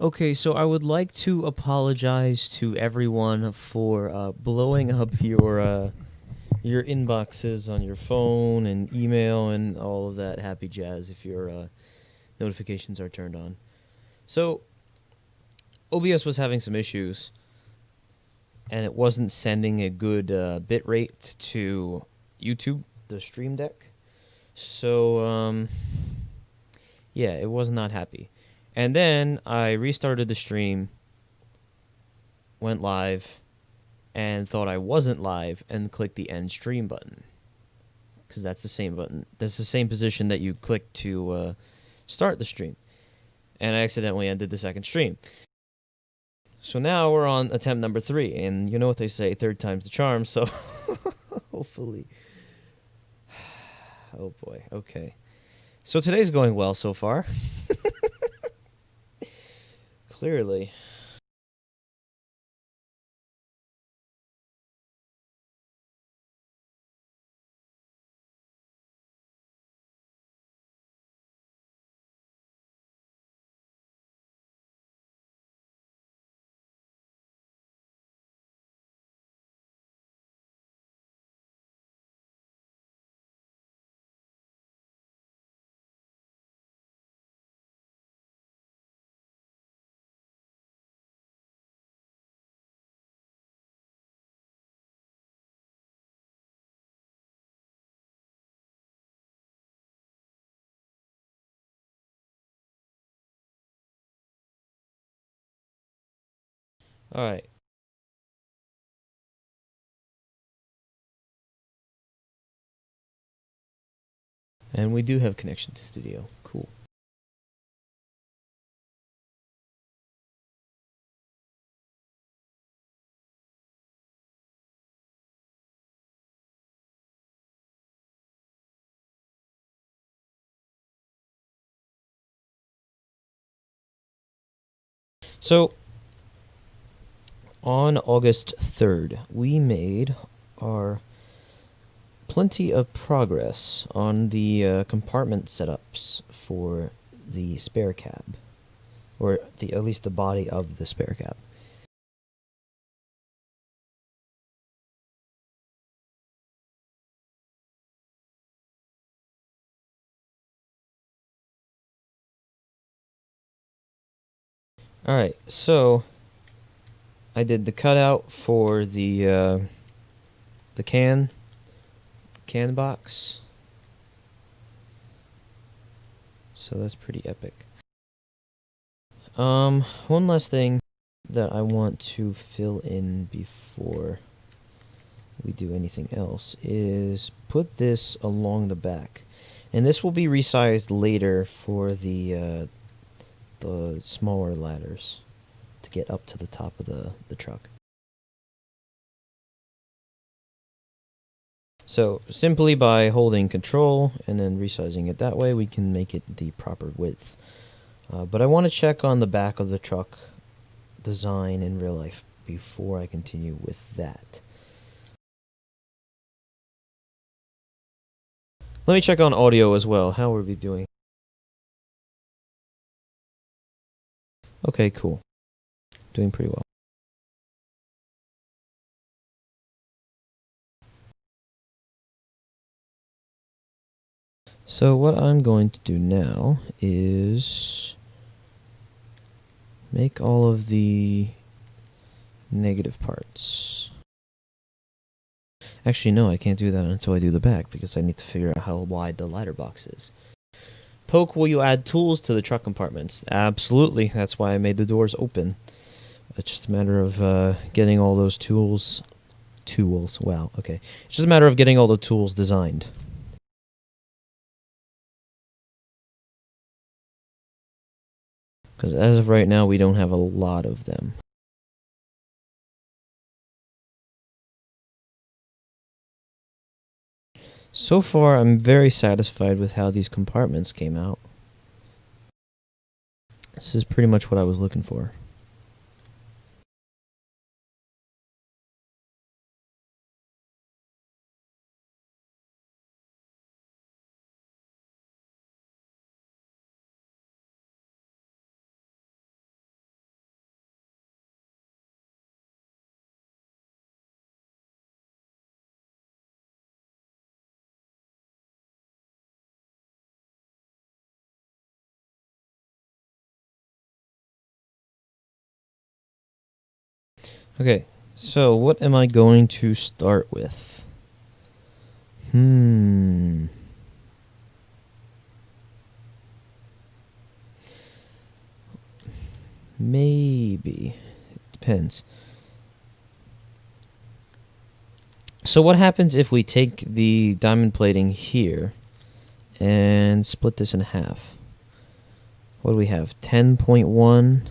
Okay, so I would like to apologize to everyone for blowing up your inboxes on your phone and email and all of that happy jazz if your notifications are turned on. So OBS was having some issues, and it wasn't sending a good bit rate to YouTube, the Stream Deck. So yeah, it was not happy. And then I restarted the stream, went live, and thought I wasn't live and clicked the end stream button. Because that's the same button. That's the same position that you click to start the stream. And I accidentally ended the second stream. So now we're on attempt number 3. And you know what they say, third time's the charm, so hopefully. Oh boy, okay. So today's going well so far. Clearly. All right. And we do have connection to studio. Cool. So on August 3rd, we made our plenty of progress on the compartment setups for the spare cab, or at least the body of the spare cab. All right, so I did the cutout for the can box. So that's pretty epic. One last thing that I want to fill in before we do anything else is put this along the back. And this will be resized later for the smaller ladders to get up to the top of the truck. So simply by holding control and then resizing it that way, we can make it the proper width. But I want to check on the back of the truck design in real life before I continue with that. Let me check on audio as well. How are we doing? Okay, cool. Doing pretty well. So what I'm going to do now is make all of the negative parts. Actually, no, I can't do that until I do the back because I need to figure out how wide the ladder box is. Poke, will you add tools to the truck compartments? Absolutely. That's why I made the doors open. It's just a matter of getting all those tools. Wow, okay. It's just a matter of getting all the tools designed. Because as of right now, we don't have a lot of them. So far, I'm very satisfied with how these compartments came out. This is pretty much what I was looking for. Okay, so what am I going to start with? Maybe. Depends. So what happens if we take the diamond plating here and split this in half? What do we have? 10.1.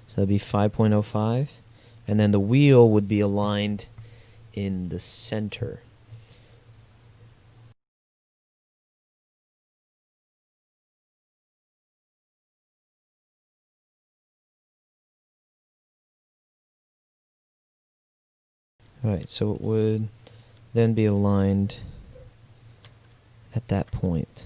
So that'd be 5.05. And then the wheel would be aligned in the center. Alright, so it would then be aligned at that point.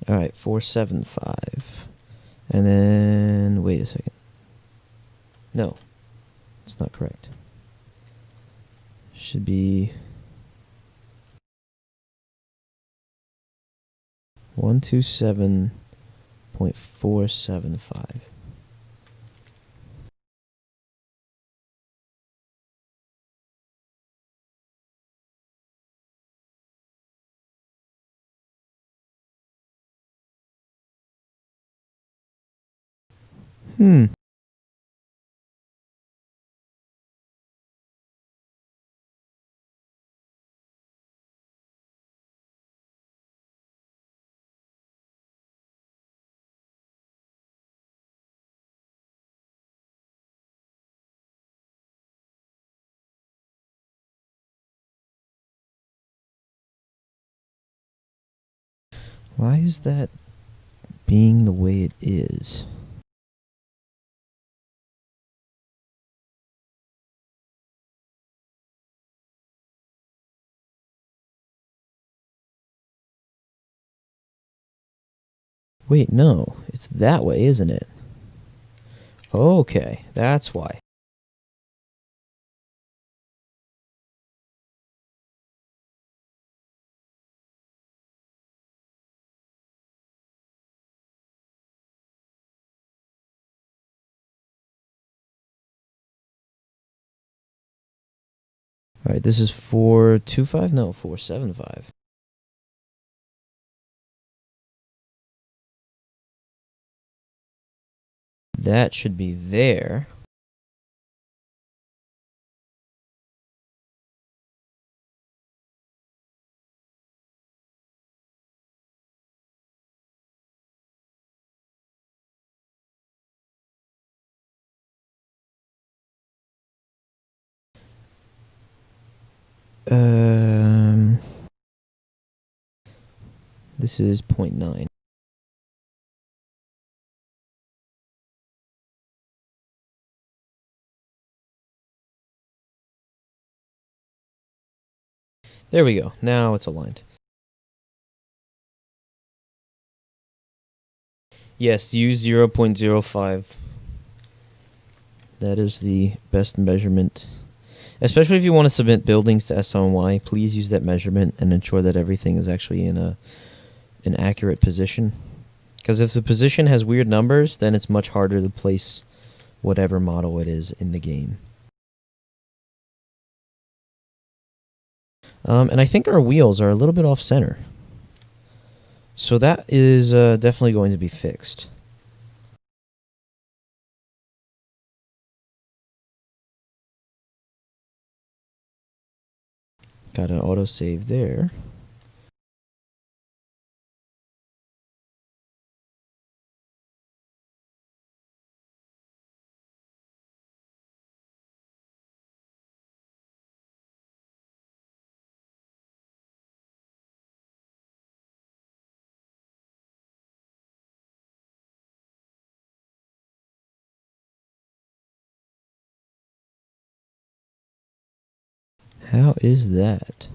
Alright, 475. And then, wait a second. No, it's not correct. Should be 127.475. Why is that being the way it is? Wait, no. It's that way, isn't it? Okay, that's why. Alright, this is 425? No, 475. That should be there. This is 0.9. There we go. Now it's aligned. Yes, use 0.05. That is the best measurement. Especially if you want to submit buildings to SoNY, please use that measurement and ensure that everything is actually in an accurate position. Because if the position has weird numbers, then it's much harder to place whatever model it is in the game. And I think our wheels are a little bit off center. So that is definitely going to be fixed. Got an autosave there. How is that?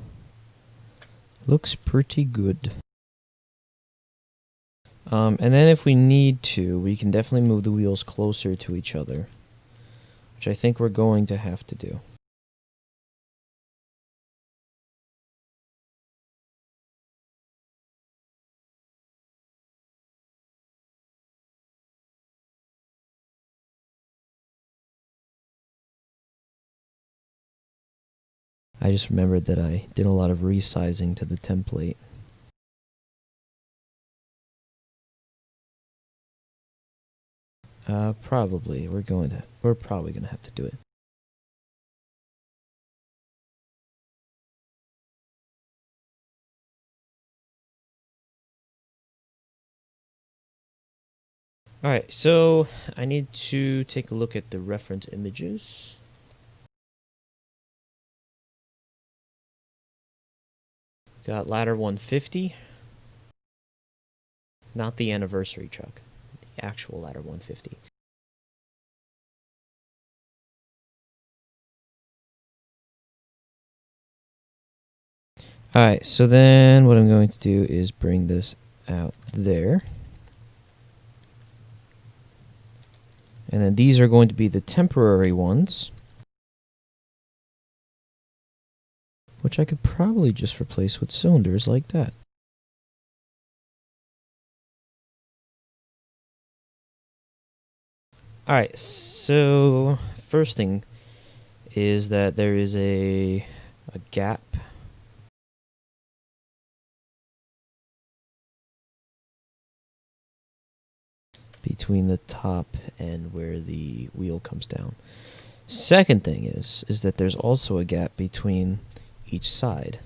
Looks pretty good. And then if we need to, we can definitely move the wheels closer to each other, which I think we're going to have to do. I just remembered that I did a lot of resizing to the template. Probably. We're probably gonna have to do it. Alright, so I need to take a look at the reference images. Got ladder 150. Not the anniversary truck. The actual ladder 150. Alright, so then what I'm going to do is bring this out there. And then these are going to be the temporary ones, which I could probably just replace with cylinders like that. Alright, so first thing is that there is a gap between the top and where the wheel comes down. Second thing is that there's also a gap between each side.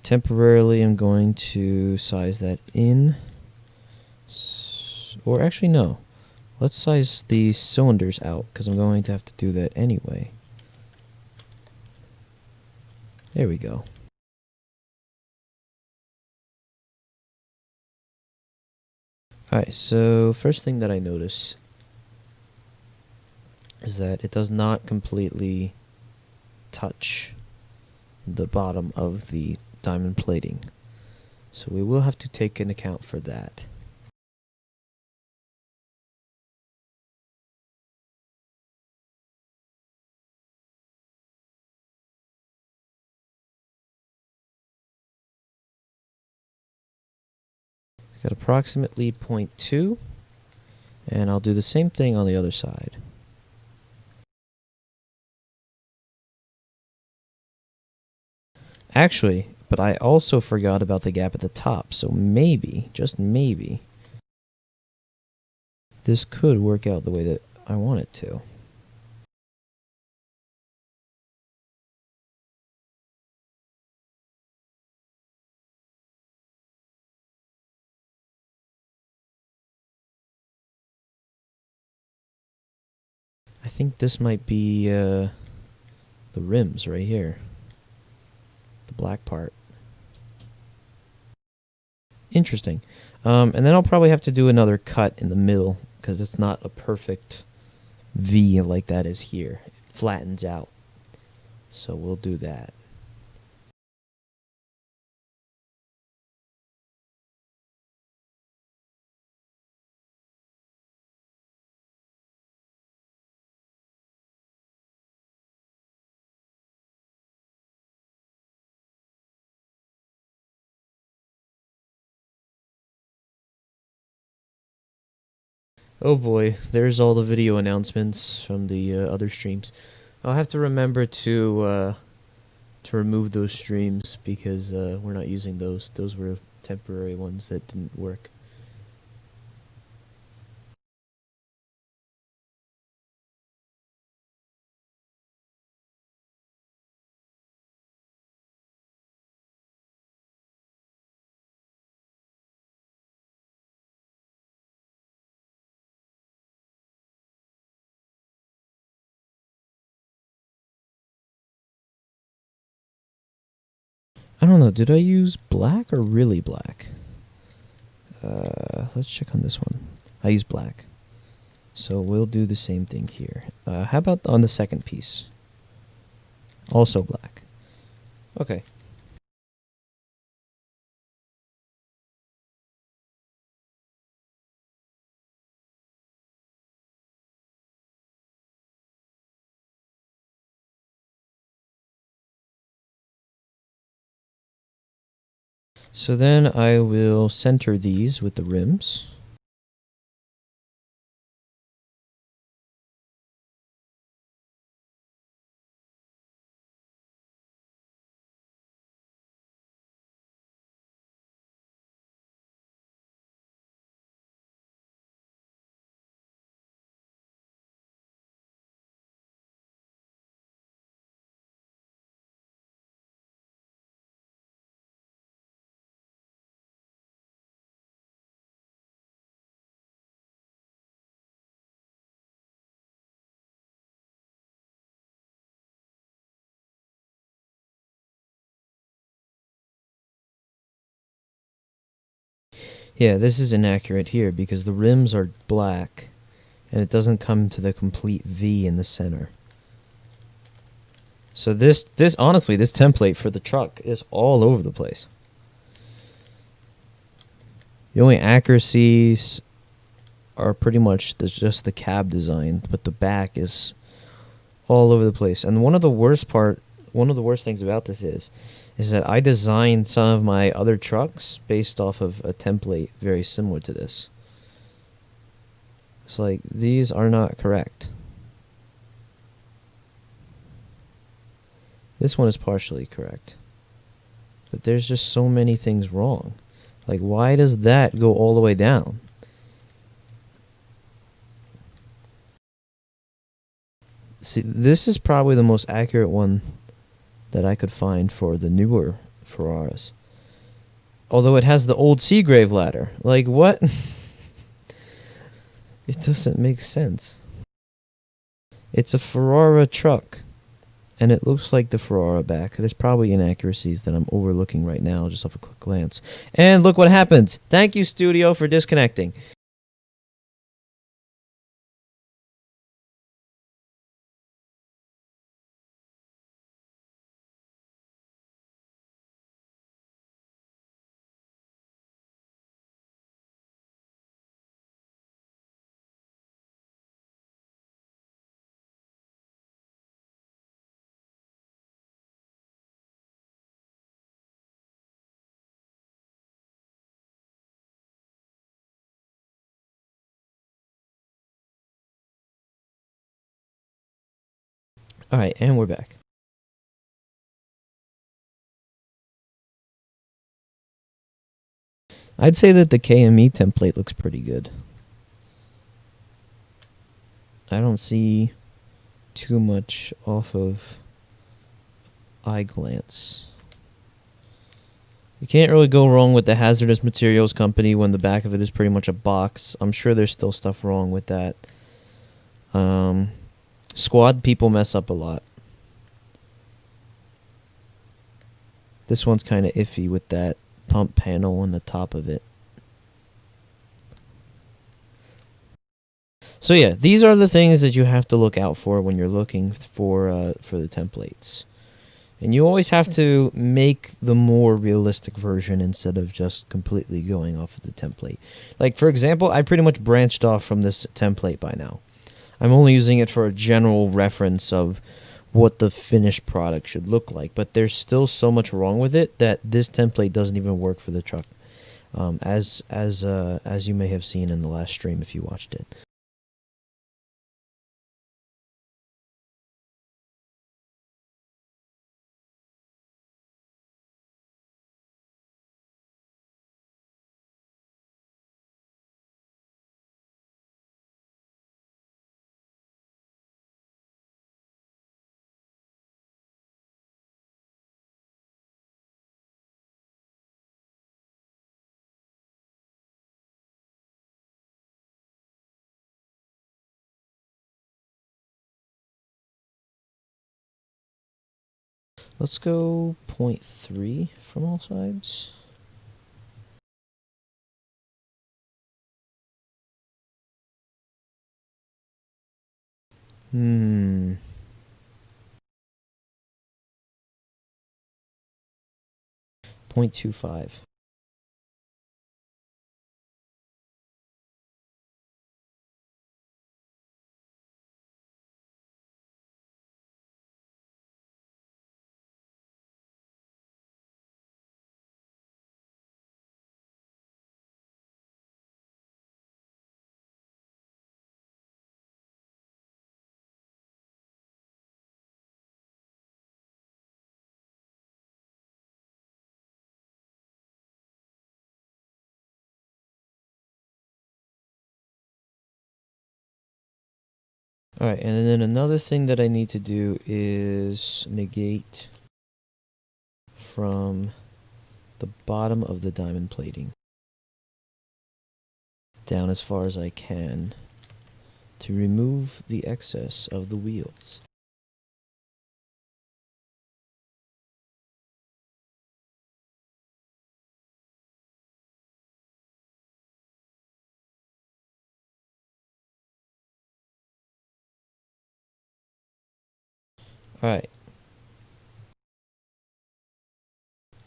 Temporarily, I'm going to size that in. Or actually, no. Let's size the cylinders out, because I'm going to have to do that anyway. There we go. Alright, so first thing that I notice is that it does not completely touch the bottom of the diamond plating. So we will have to take an account for that. Got approximately 0.2, and I'll do the same thing on the other side. Actually, but I also forgot about the gap at the top, so maybe, just maybe, this could work out the way that I want it to. I think this might be the rims right here. The black part. Interesting. And then I'll probably have to do another cut in the middle, because it's not a perfect V like that is here. It flattens out. So we'll do that. Oh boy, there's all the video announcements from the other streams. I'll have to remember to remove those streams, because we're not using those. Those were temporary ones that didn't work. know. Did I use black or really black? Let's check on this one. I use black. So we'll do the same thing here. How about on the second piece? Also black. Okay. So then I will center these with the rims. Yeah, this is inaccurate here because the rims are black and it doesn't come to the complete V in the center. So this honestly, this template for the truck is all over the place. The only accuracies are pretty much just the cab design, but the back is all over the place. And one of the worst things about this is that I designed some of my other trucks based off of a template very similar to this. So like these are not correct. This one is partially correct. But there's just so many things wrong. Like why does that go all the way down? See, this is probably the most accurate one that I could find for the newer Ferraris. Although it has the old Seagrave ladder. Like, what? It doesn't make sense. It's a Ferrara truck. And it looks like the Ferrara back. There's probably inaccuracies that I'm overlooking right now just off a quick glance. And look what happens. Thank you, studio, for disconnecting. Alright, and we're back. I'd say that the KME template looks pretty good. I don't see too much off of eye glance. You can't really go wrong with the hazardous materials company when the back of it is pretty much a box. I'm sure there's still stuff wrong with that. Squad people mess up a lot. This one's kind of iffy with that pump panel on the top of it. So yeah, these are the things that you have to look out for when you're looking for the templates. And you always have to make the more realistic version instead of just completely going off of the template. Like, for example, I pretty much branched off from this template by now. I'm only using it for a general reference of what the finished product should look like. But there's still so much wrong with it that this template doesn't even work for the truck, as you may have seen in the last stream if you watched it. Let's go 0.3 from all sides. Hmm. .25. Alright, and then another thing that I need to do is negate from the bottom of the diamond plating down as far as I can to remove the excess of the wheels. Alright.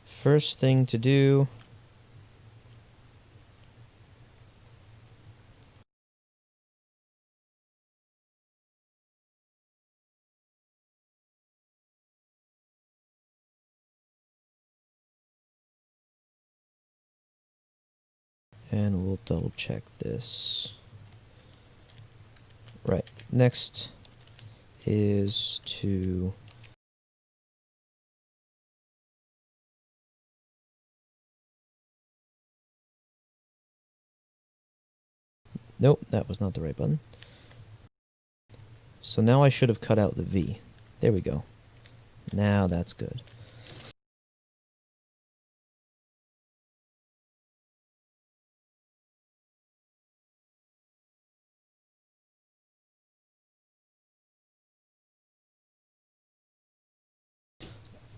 First thing to do and we'll double check this. Right. Next is to nope, that was not the right button. So now I should have cut out the V. There we go. Now that's good.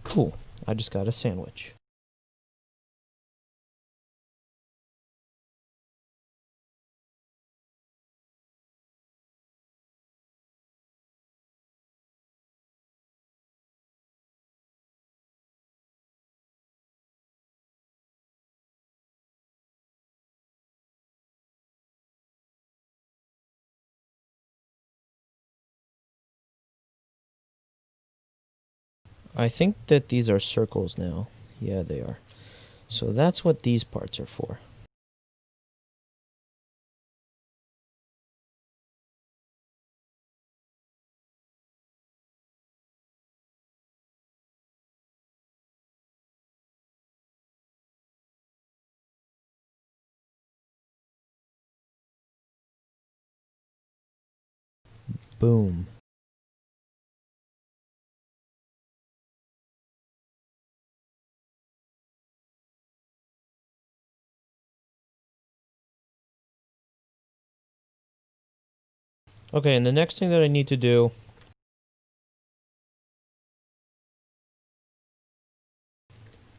Cool. I just got a sandwich. I think that these are circles now. Yeah, they are. So that's what these parts are for. Boom. Okay, and the next thing that I need to do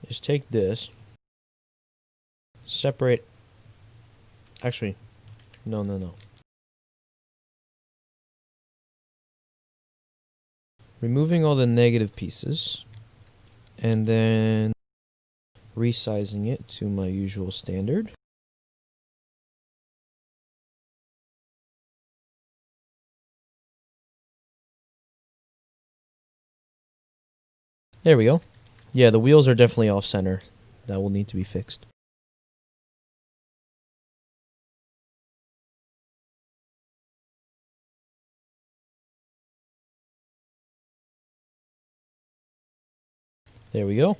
is take this, separate, actually, no. Removing all the negative pieces, and then resizing it to my usual standard. There we go. Yeah, the wheels are definitely off center. That will need to be fixed. There we go.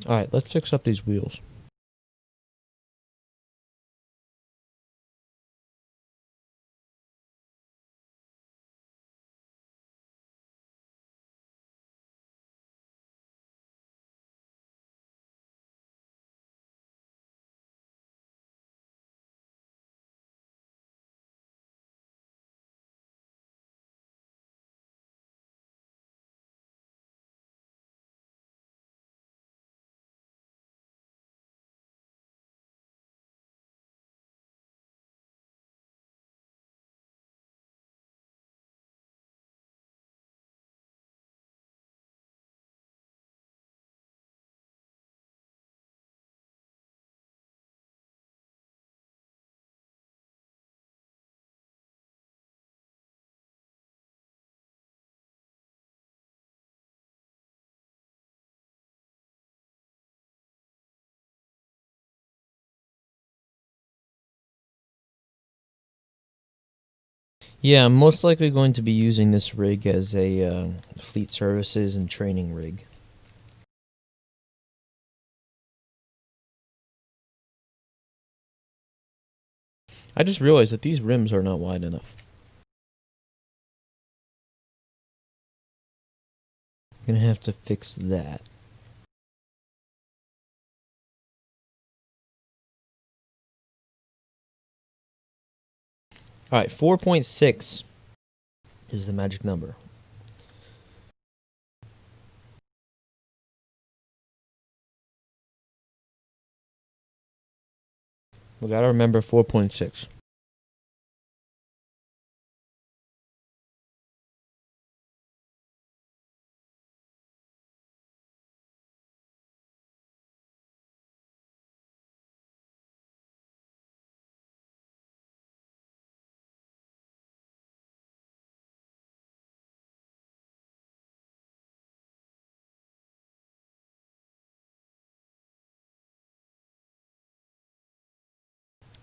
Alright, let's fix up these wheels. Yeah, I'm most likely going to be using this rig as a fleet services and training rig. I just realized that these rims are not wide enough. I'm gonna have to fix that. Alright, 4.6 is the magic number. We gotta remember 4.6.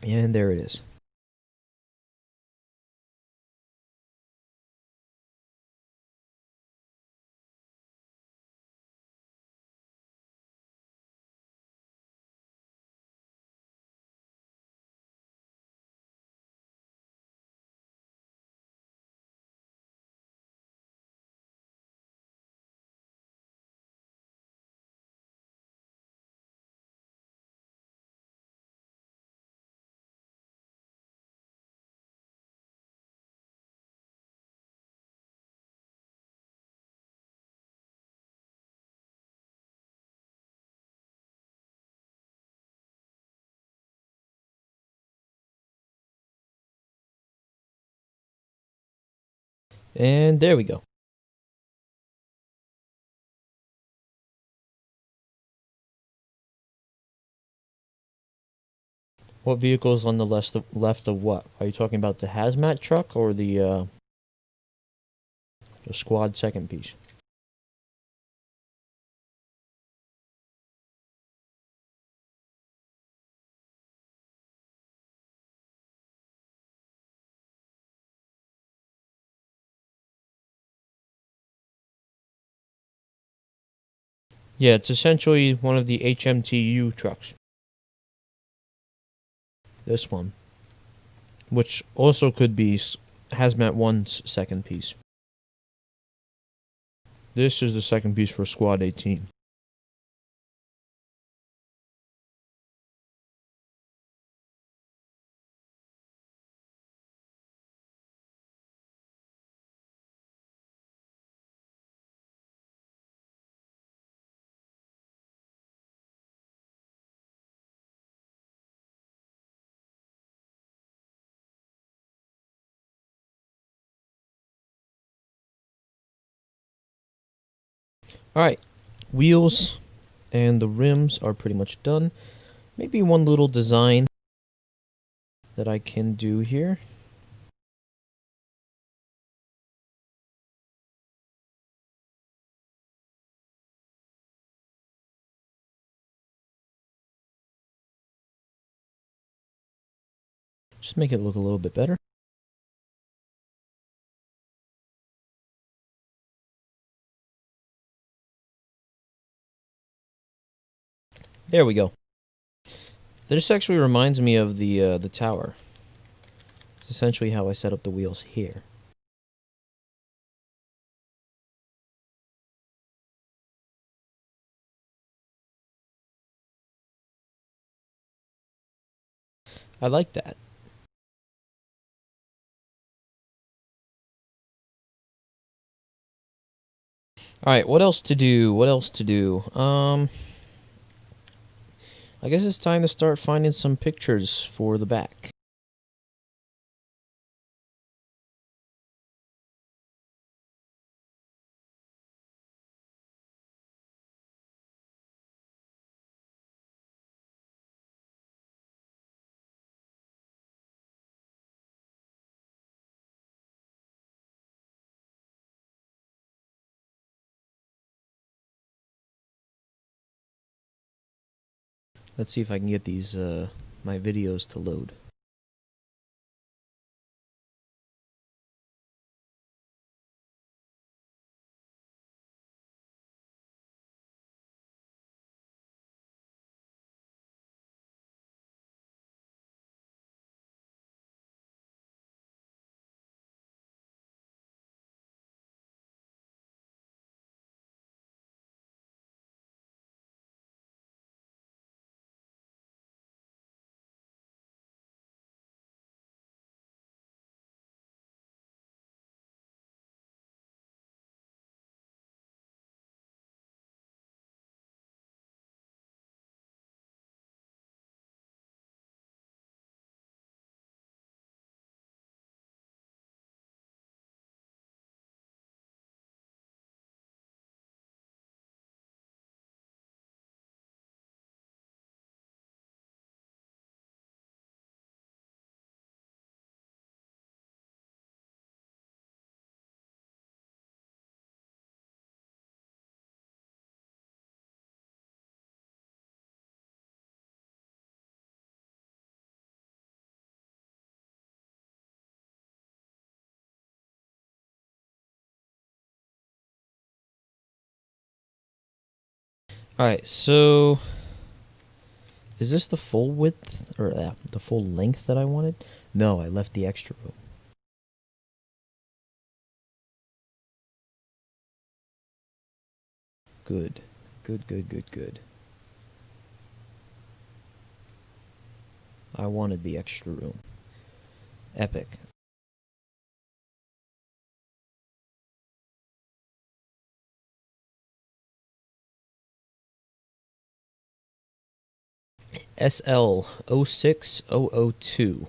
And there it is. And there we go. What vehicle is on the left of what? Are you talking about the hazmat truck or the squad second piece? Yeah, it's essentially one of the HMTU trucks. This one. Which also could be Hazmat 1's second piece. This is the second piece for Squad 18. Alright, wheels and the rims are pretty much done. Maybe one little design that I can do here. Just make it look a little bit better. There we go. This actually reminds me of the tower. It's essentially how I set up the wheels here. I like that. Alright, what else to do? What else to do? I guess it's time to start finding some pictures for the back. Let's see if I can get these, my videos to load. Alright, so is this the full width or the full length that I wanted? No, I left the extra room. Good. Good, good, good, good. I wanted the extra room. Epic. SL 06002.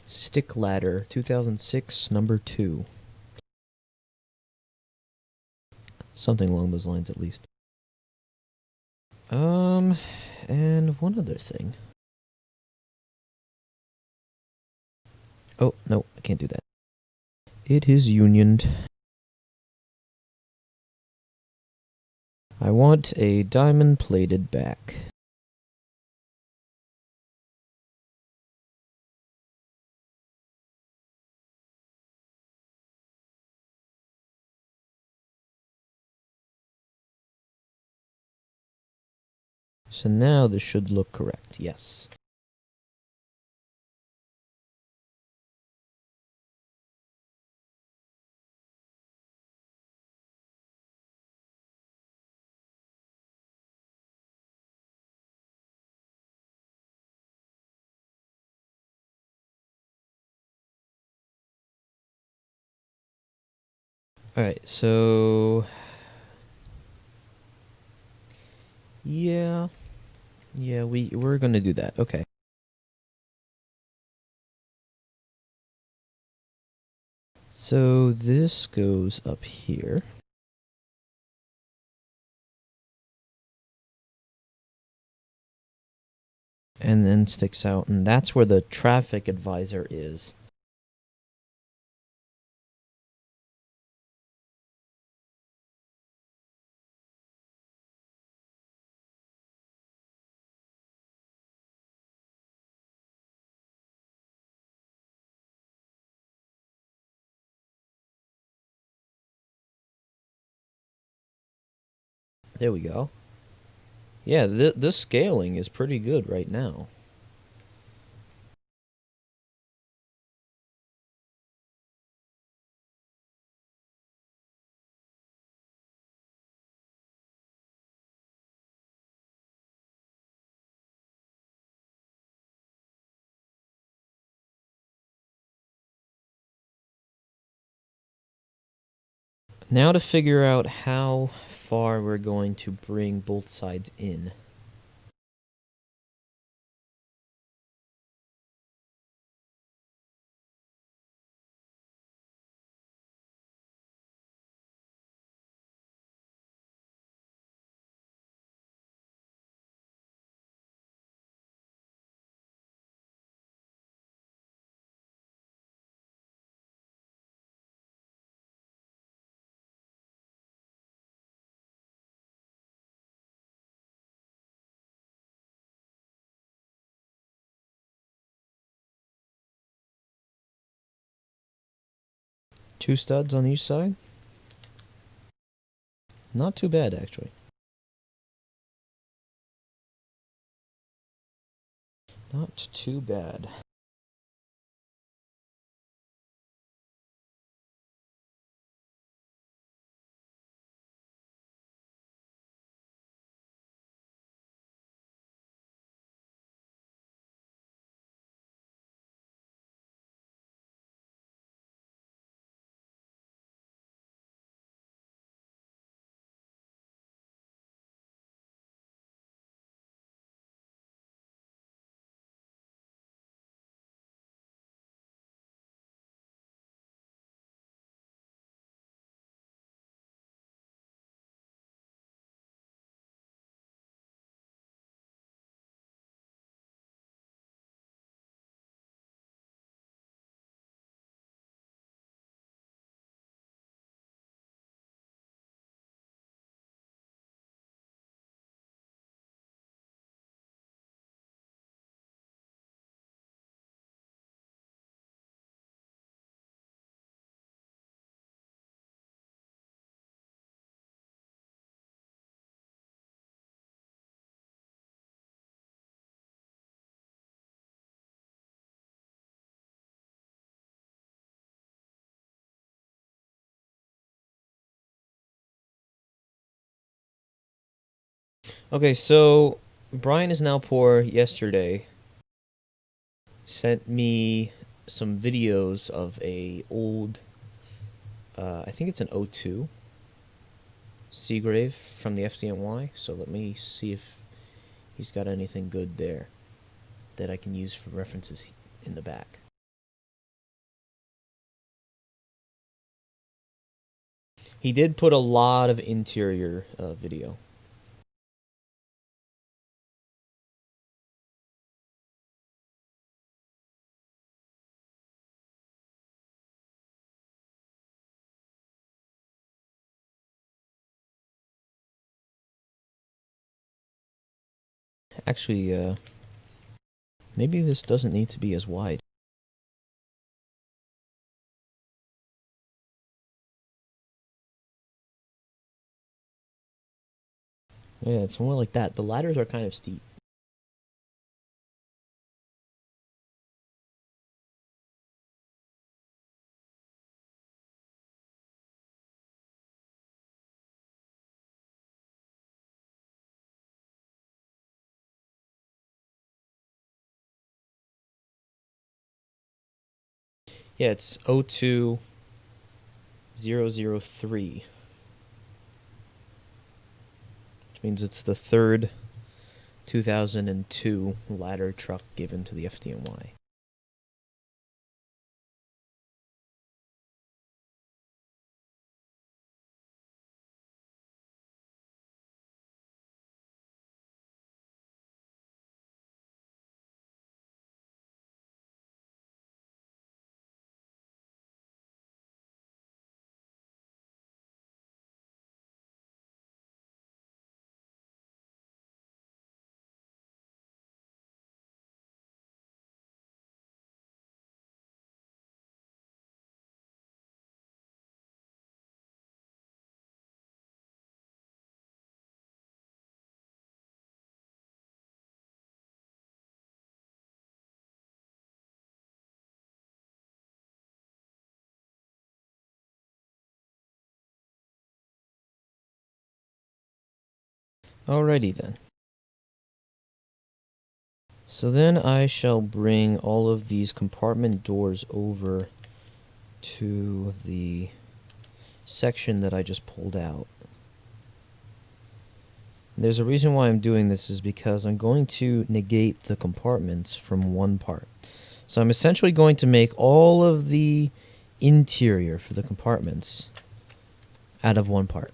Stick Ladder 2006 number 2. Something along those lines at least. And one other thing. Oh, no, I can't do that. It is unioned. I want a diamond-plated back. So now this should look correct, yes. Alright, so yeah, we're gonna do that. Okay. So this goes up here. And then sticks out, and that's where the traffic advisor is. There we go. Yeah, this scaling is pretty good right now. Now to figure out how far we're going to bring both sides in. Two studs on each side? Not too bad, actually. Not too bad. Okay, so Brian is now poor yesterday sent me some videos of a old I think it's an O2 Seagrave from the FDNY, so let me see if he's got anything good there that I can use for references in the back. He did put a lot of interior video. Actually, maybe this doesn't need to be as wide. Yeah, it's more like that. The ladders are kind of steep. Yeah, it's 02003. Which means it's the third 2002 ladder truck given to the FDNY. Alrighty then. So then I shall bring all of these compartment doors over to the section that I just pulled out. There's a reason why I'm doing this is because I'm going to negate the compartments from one part. So I'm essentially going to make all of the interior for the compartments out of one part.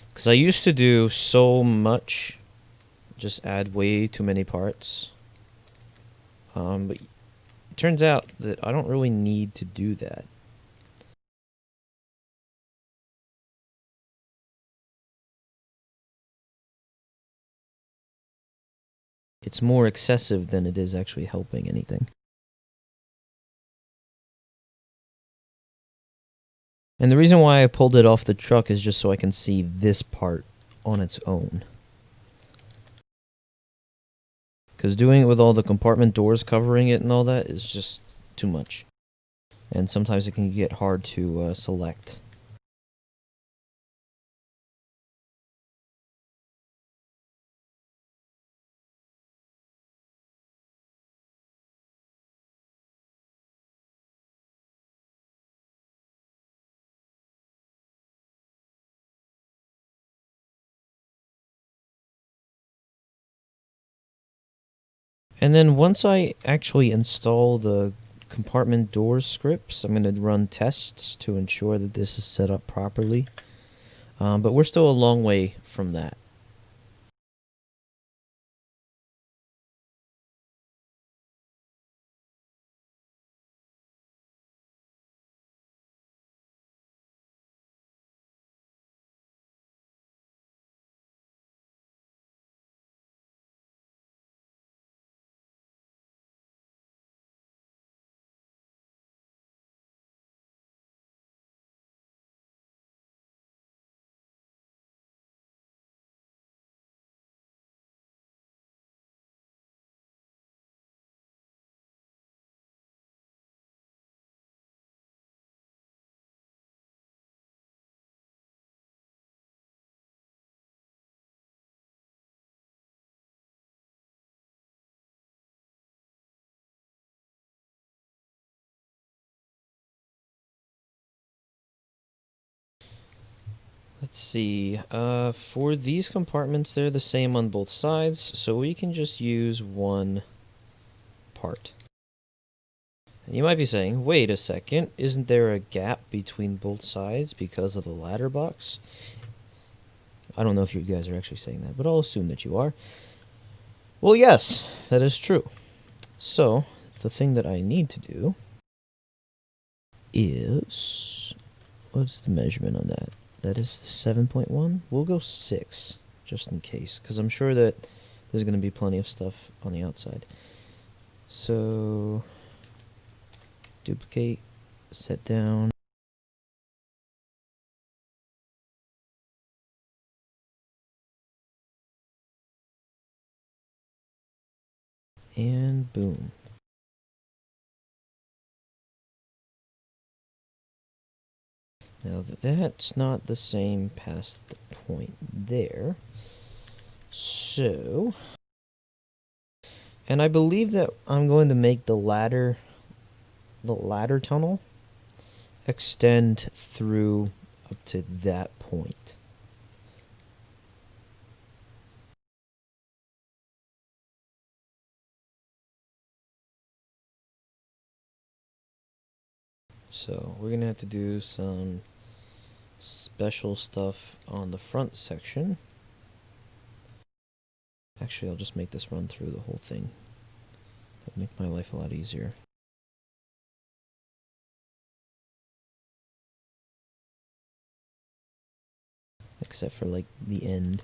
Because I used to do so much, just add way too many parts. But it turns out that I don't really need to do that. It's more excessive than it is actually helping anything. And the reason why I pulled it off the truck is just so I can see this part on its own. Because doing it with all the compartment doors covering it and all that is just too much. And sometimes it can get hard to select. And then once I actually install the compartment doors scripts, I'm going to run tests to ensure that this is set up properly. But we're still a long way from that. Let's see, for these compartments, they're the same on both sides, so we can just use one part. And you might be saying, wait a second, isn't there a gap between both sides because of the ladder box? I don't know if you guys are actually saying that, but I'll assume that you are. Well, yes, that is true. So, the thing that I need to do is... what's the measurement on that? That is 7.1? We'll go 6, just in case, because I'm sure that there's going to be plenty of stuff on the outside. So, duplicate, set down. And boom. Now that's not the same past the point there. So, and I believe that I'm going to make the ladder tunnel extend through up to that point. So we're gonna have to do some special stuff on the front section. Actually, I'll just make this run through the whole thing. That'll make my life a lot easier. Except for like the end.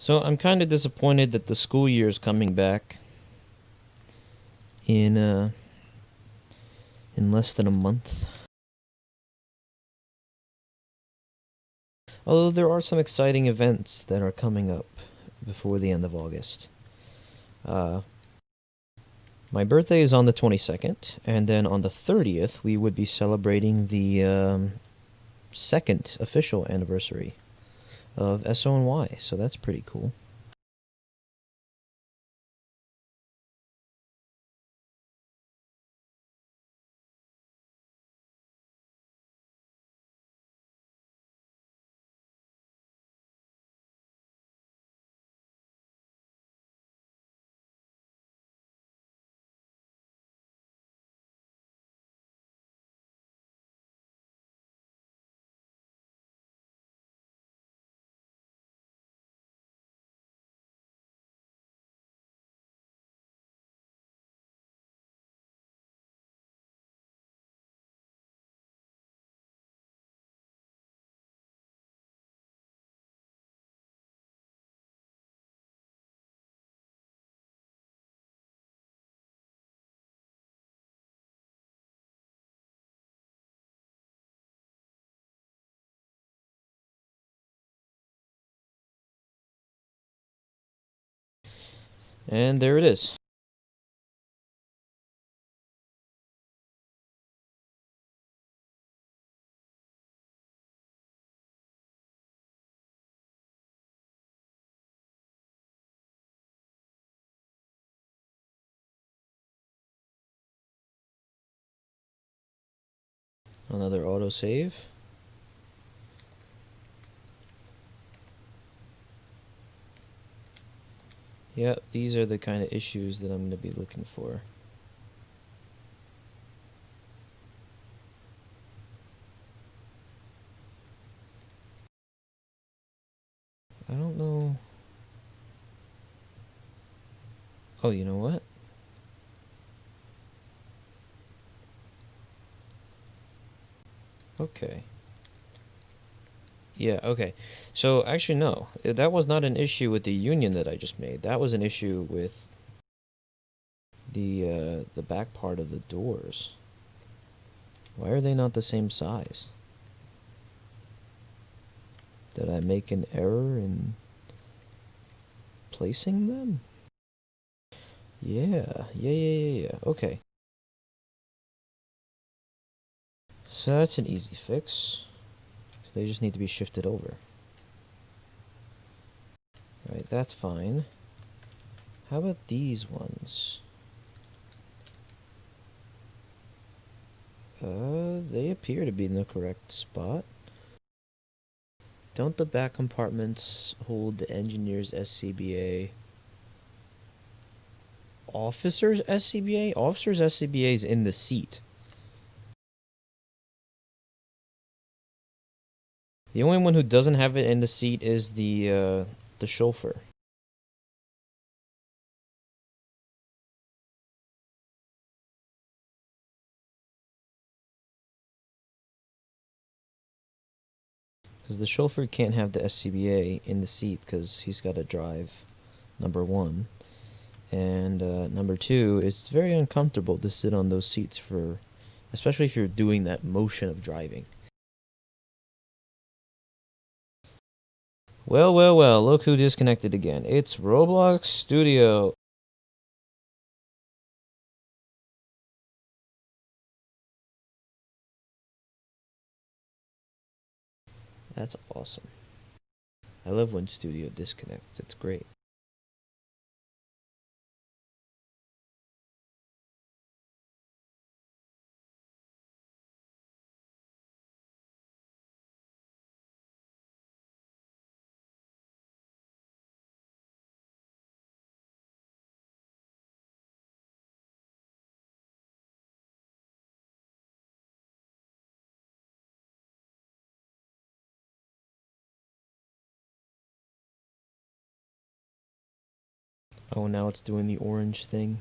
So I'm kind of disappointed that the school year is coming back in in less than a month. Although there are some exciting events that are coming up before the end of August. My birthday is on the 22nd, and then on the 30th, we would be celebrating the second official anniversary of SoNY, so that's pretty cool. And there it is. Another autosave. Yep, these are the kind of issues that I'm going to be looking for. I don't know. Oh, you know what? Okay. Yeah, okay. So, actually, no. That was not an issue with the union that I just made. That was an issue with the back part of the doors. Why are they not the same size? Did I make an error in placing them? Yeah. Okay. So that's an easy fix. They just need to be shifted over. Alright, that's fine. How about these ones? They appear to be in the correct spot. Don't the back compartments hold the engineer's SCBA? Officer's SCBA? Officer's SCBA is in the seat. The only one who doesn't have it in the seat is the chauffeur. Because the chauffeur can't have the SCBA in the seat because he's got to drive, number one. And number two, it's very uncomfortable to sit on those seats for, especially if you're doing that motion of driving. Well, look who disconnected again. It's Roblox Studio. That's awesome. I love when Studio disconnects. It's great. Oh, now it's doing the orange thing.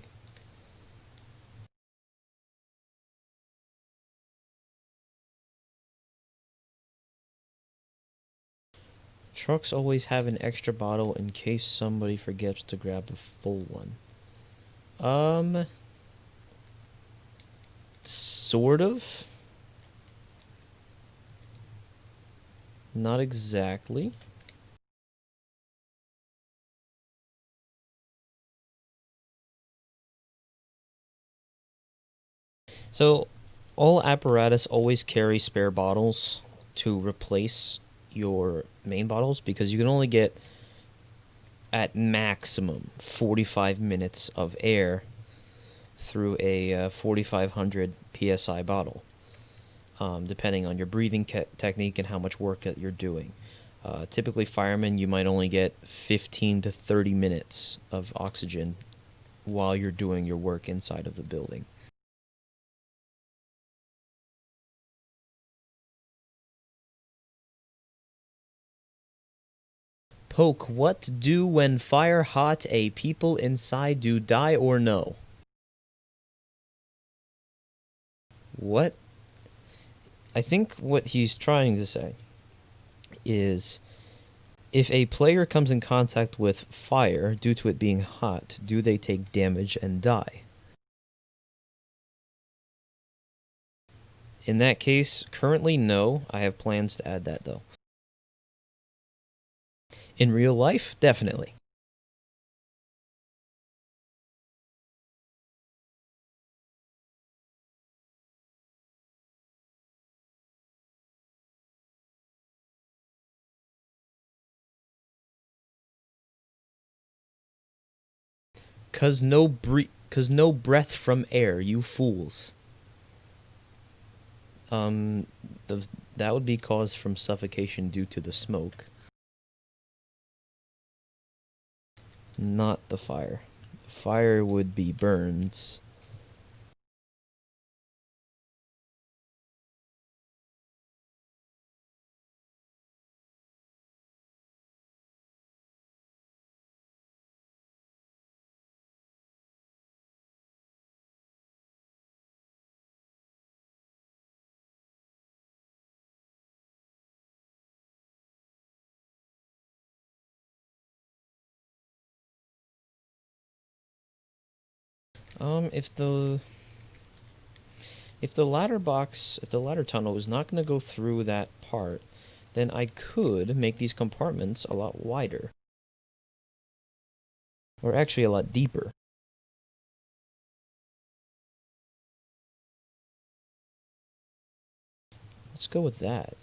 Trucks always have an extra bottle in case somebody forgets to grab the full one. Sort of. Not exactly. So, all apparatus always carry spare bottles to replace your main bottles because you can only get at maximum 45 minutes of air through a 4500 psi bottle, depending on your breathing technique and how much work that you're doing. Typically, firemen, you might only get 15 to 30 minutes of oxygen while you're doing your work inside of the building. Poke, what do when fire hot a people inside do die or no? What? I think what he's trying to say is if a player comes in contact with fire due to it being hot, do they take damage and die? In that case, currently no. I have plans to add that though. In real life, definitely. Cause no breath from air, you fools. Um, that would be caused from suffocation due to the smoke. Not the fire. Fire would be burns. If the ladder box, if the ladder tunnel is not going to go through that part, then I could make these compartments a lot wider. Or actually a lot deeper. Let's go with that.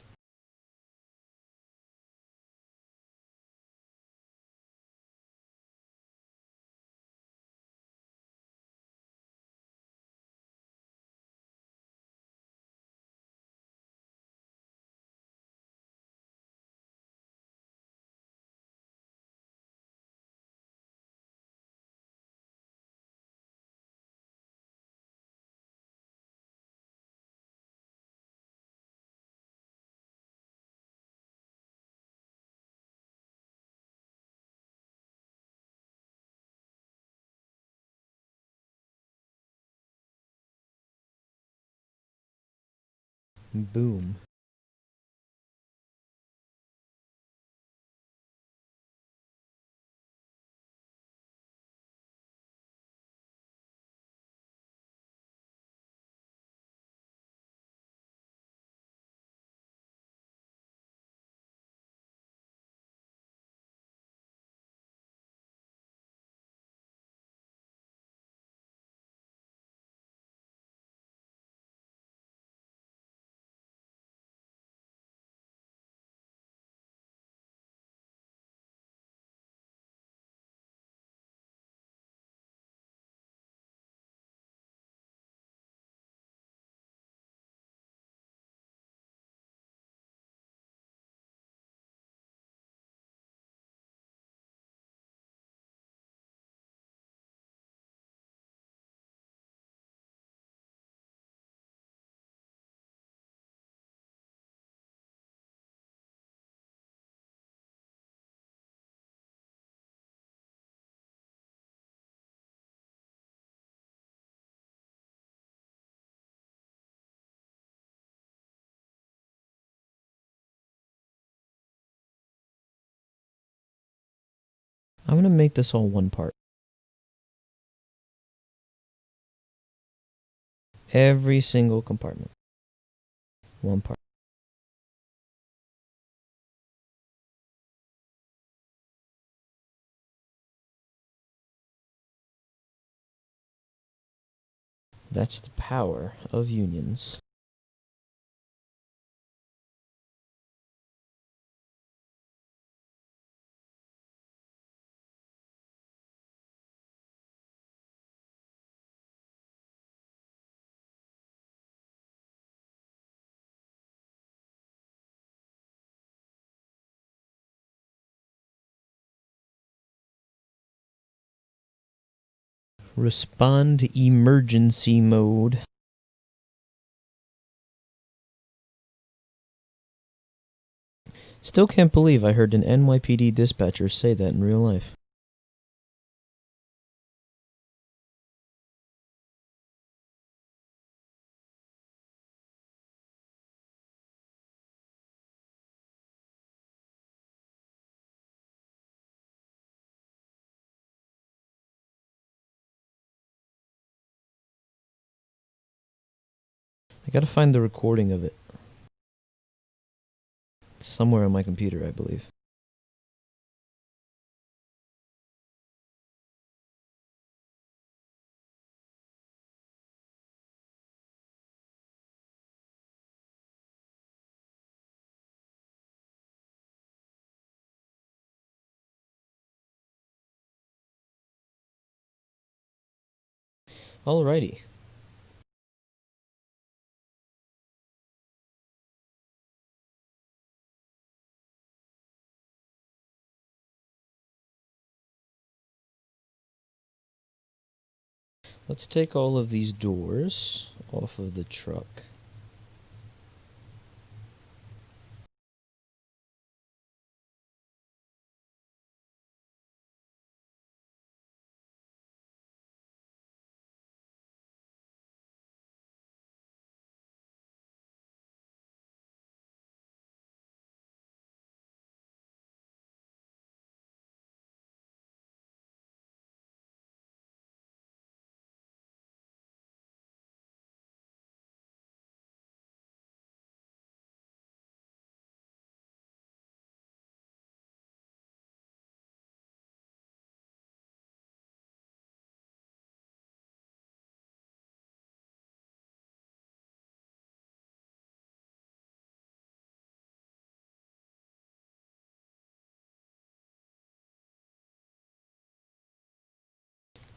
Boom. I'm gonna make this all one part. Every single compartment. One part. That's the power of unions. Respond emergency mode. Still can't believe I heard an NYPD dispatcher say that in real life. I gotta find the recording of it. It's somewhere on my computer, I believe. Alrighty. Let's take all of these doors off of the truck.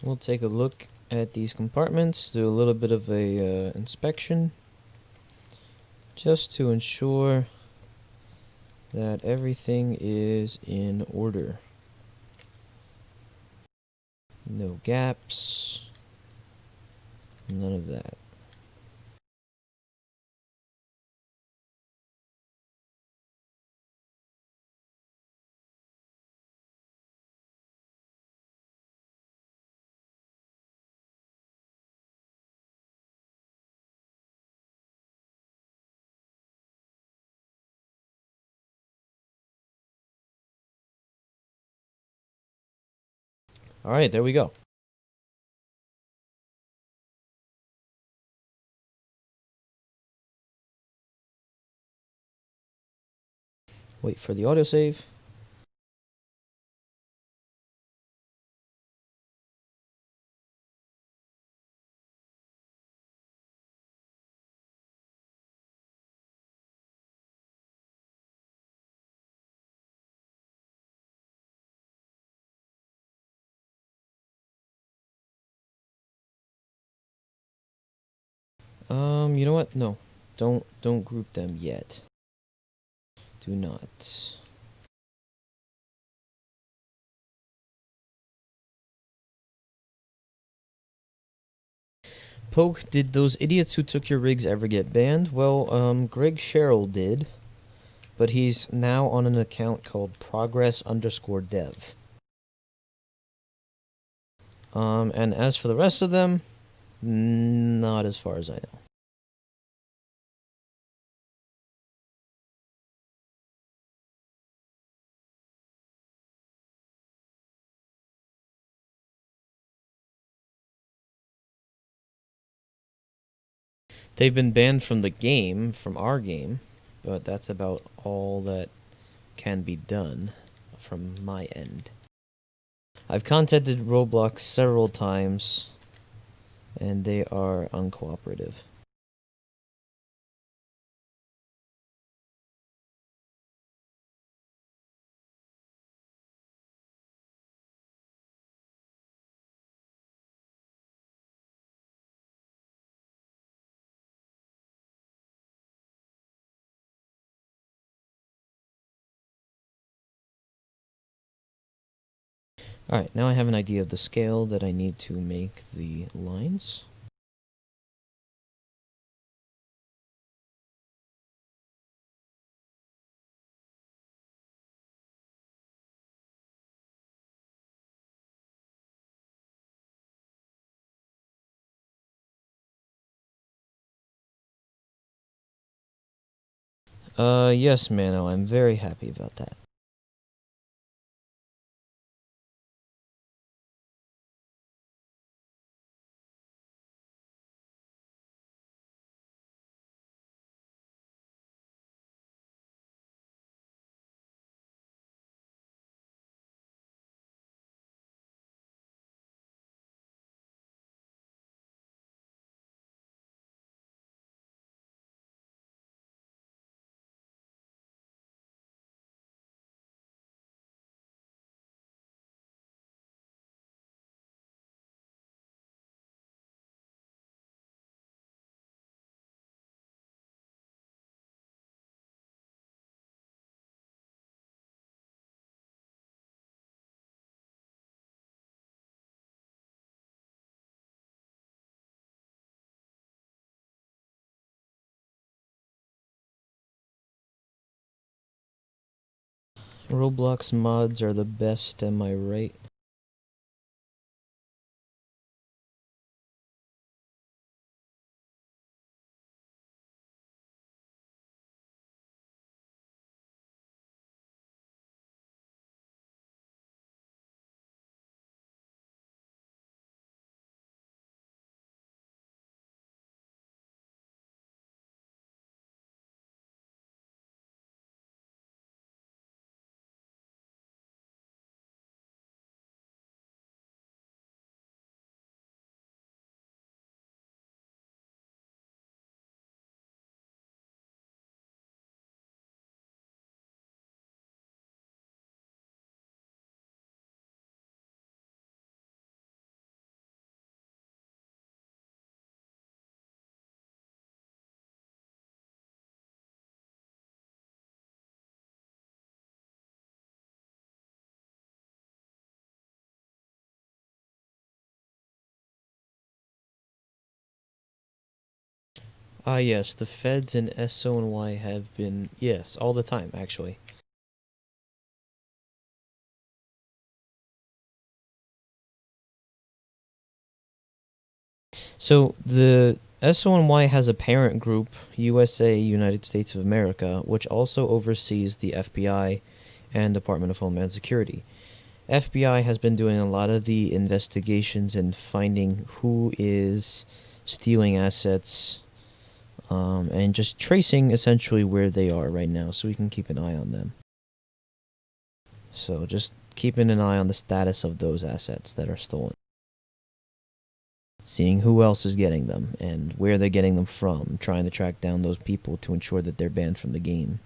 We'll take a look at these compartments, do a little bit of a inspection, just to ensure that everything is in order. No gaps, none of that. Alright, there we go. Wait for the autosave. You know what? No. Don't group them yet. Do not. Poke, did those idiots who took your rigs ever get banned? Well, Greg Sherrill did, but he's now on an account called progress_dev. And as for the rest of them, not as far as I know. They've been banned from the game, from our game, but that's about all that can be done from my end. I've contacted Roblox several times, and they are uncooperative. Alright, now I have an idea of the scale that I need to make the lines. Yes, Mano, I'm very happy about that. Roblox mods are the best, am I right? Ah, yes, the feds and SoNY have been, yes, all the time, actually. So, the SoNY has a parent group, USA, United States of America, which also oversees the FBI and Department of Homeland Security. FBI has been doing a lot of the investigations and finding who is stealing assets, and just tracing essentially where they are right now so we can keep an eye on them. So just keeping an eye on the status of those assets that are stolen. Seeing who else is getting them and where they're getting them from, trying to track down those people to ensure that they're banned from the game.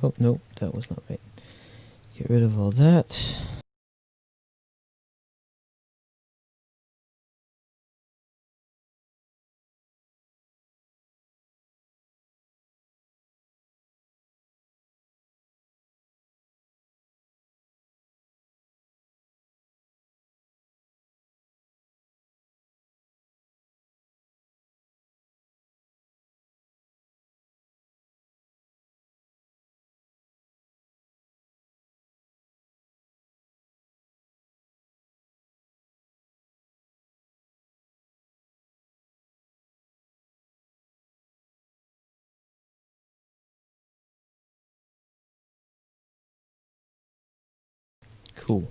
Oh, nope, that was not right. Get rid of all that. Cool.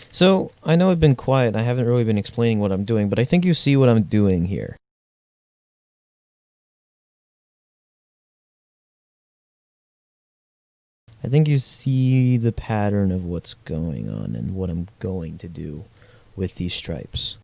So, I know I've been quiet, I haven't really been explaining what I'm doing, but I think you see what I'm doing here. I think you see the pattern of what's going on and what I'm going to do with these stripes.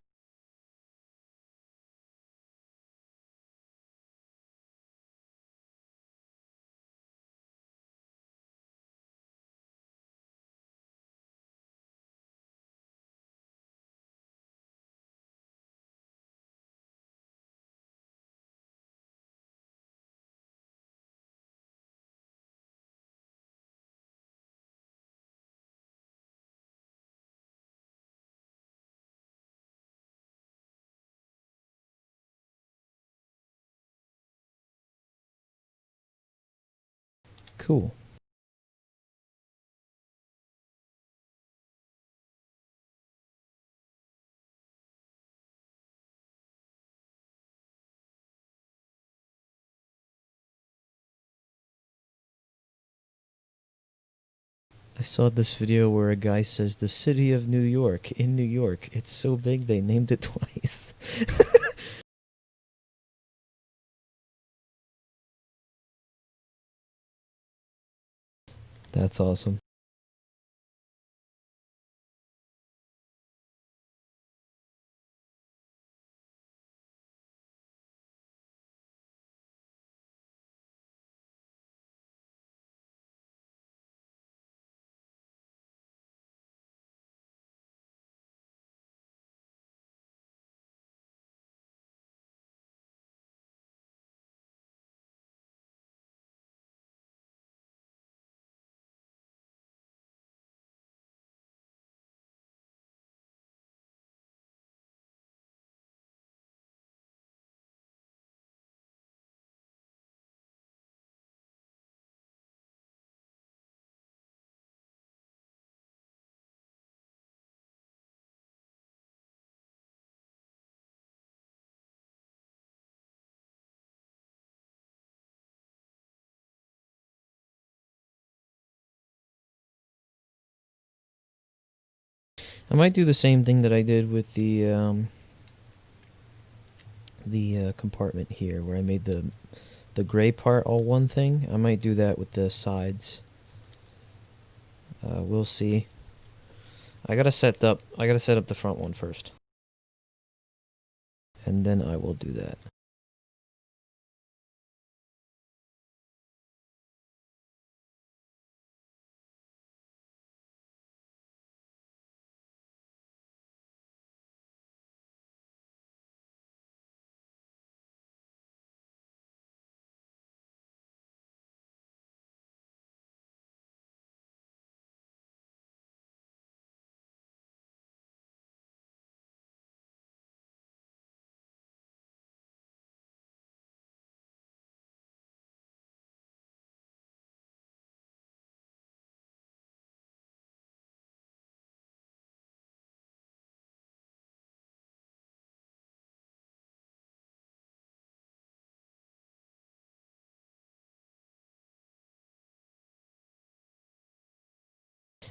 Cool. I saw this video where a guy says the city of New York in New York. It's so big they named it twice. That's awesome. I might do the same thing that I did with the compartment here, where I made the gray part all one thing. I might do that with the sides. We'll see. I gotta set up the front one first, and then I will do that.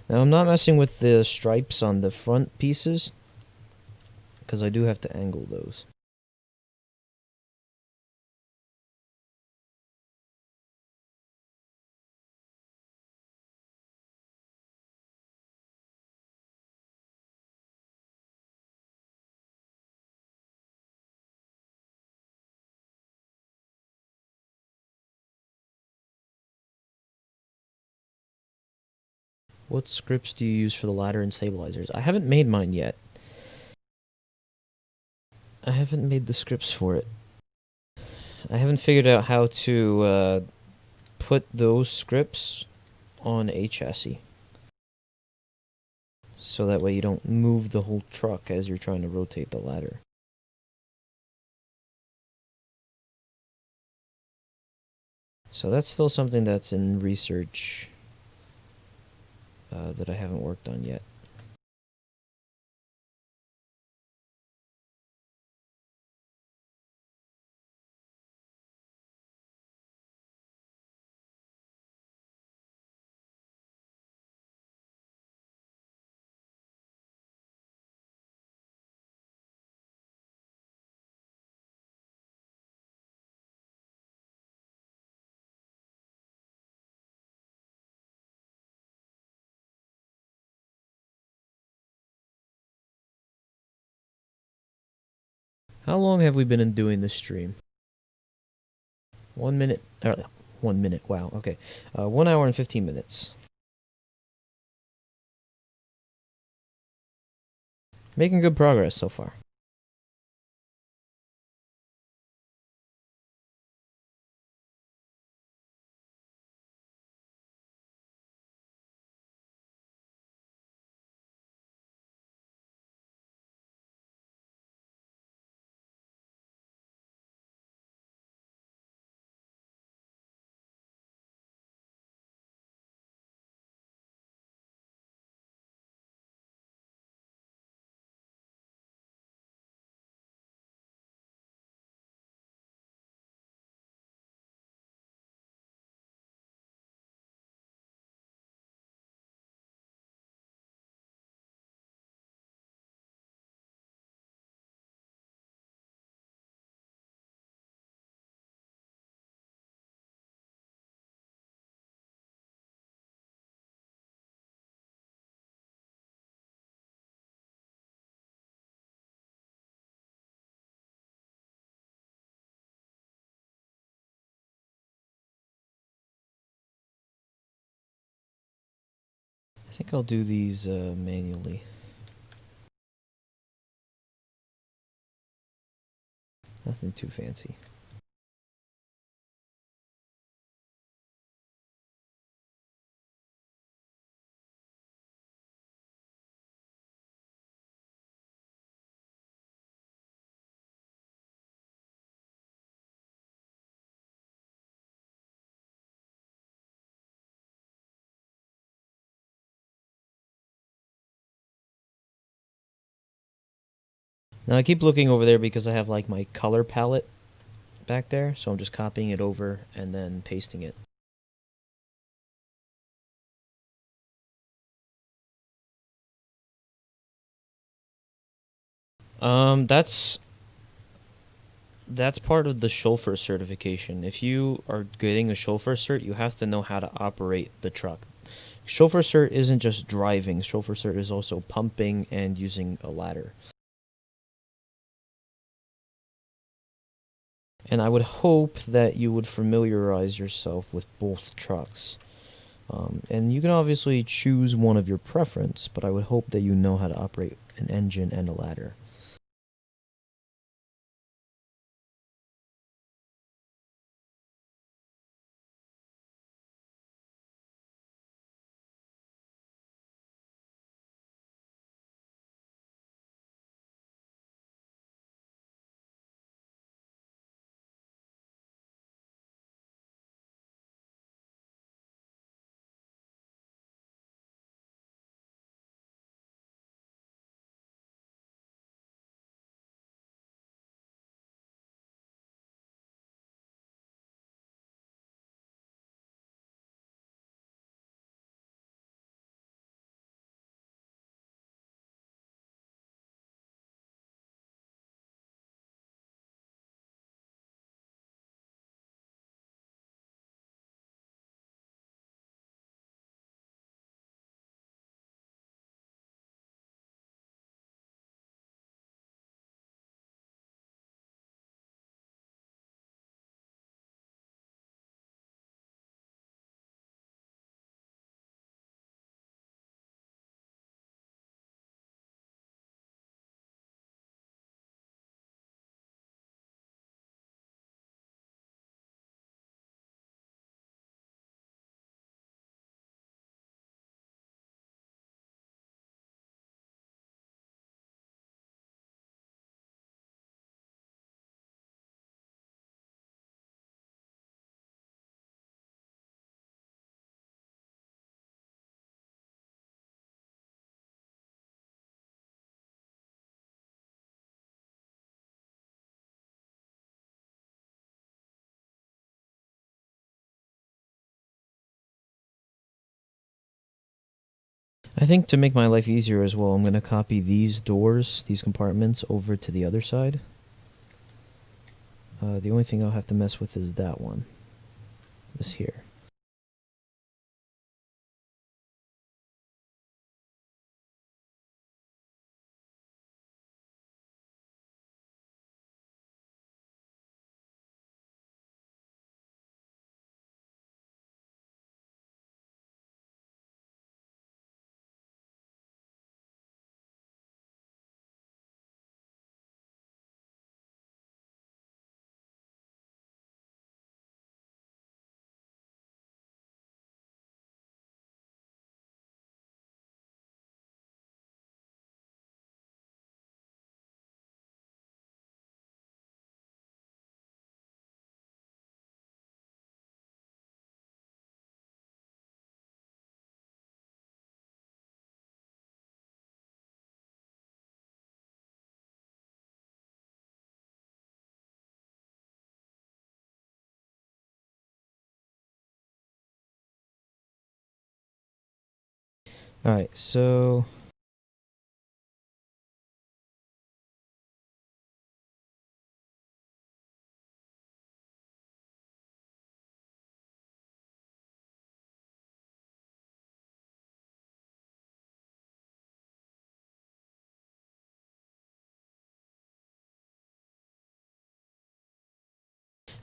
Now I'm not messing with the stripes on the front pieces, because I do have to angle those. What scripts do you use for the ladder and stabilizers? I haven't made mine yet. I haven't made the scripts for it. I haven't figured out how to put those scripts on a chassis. So that way you don't move the whole truck as you're trying to rotate the ladder. So that's still something that's in research that I haven't worked on yet. How long have we been doing this stream? 1 minute. 1 minute. Wow. Okay. 1 hour and 15 minutes. Making good progress so far. I think I'll do these manually. Nothing too fancy. Now I keep looking over there because I have like my color palette back there, so I'm just copying it over and then pasting it. That's part of the chauffeur certification. If you are getting a chauffeur cert, you have to know how to operate the truck. Chauffeur cert isn't just driving. Chauffeur cert is also pumping and using a ladder. And I would hope that you would familiarize yourself with both trucks. And you can obviously choose one of your preference, but I would hope that you know how to operate an engine and a ladder. I think to make my life easier as well, I'm going to copy these doors, these compartments, over to the other side. The only thing I'll have to mess with is that one. This here. Alright, so...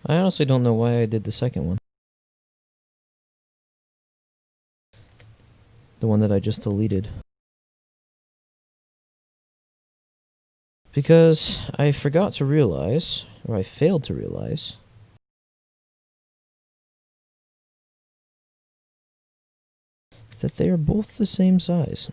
I honestly don't know why I did the second one. The one that I just deleted. Because I forgot to realize, or I failed to realize, that they are both the same size.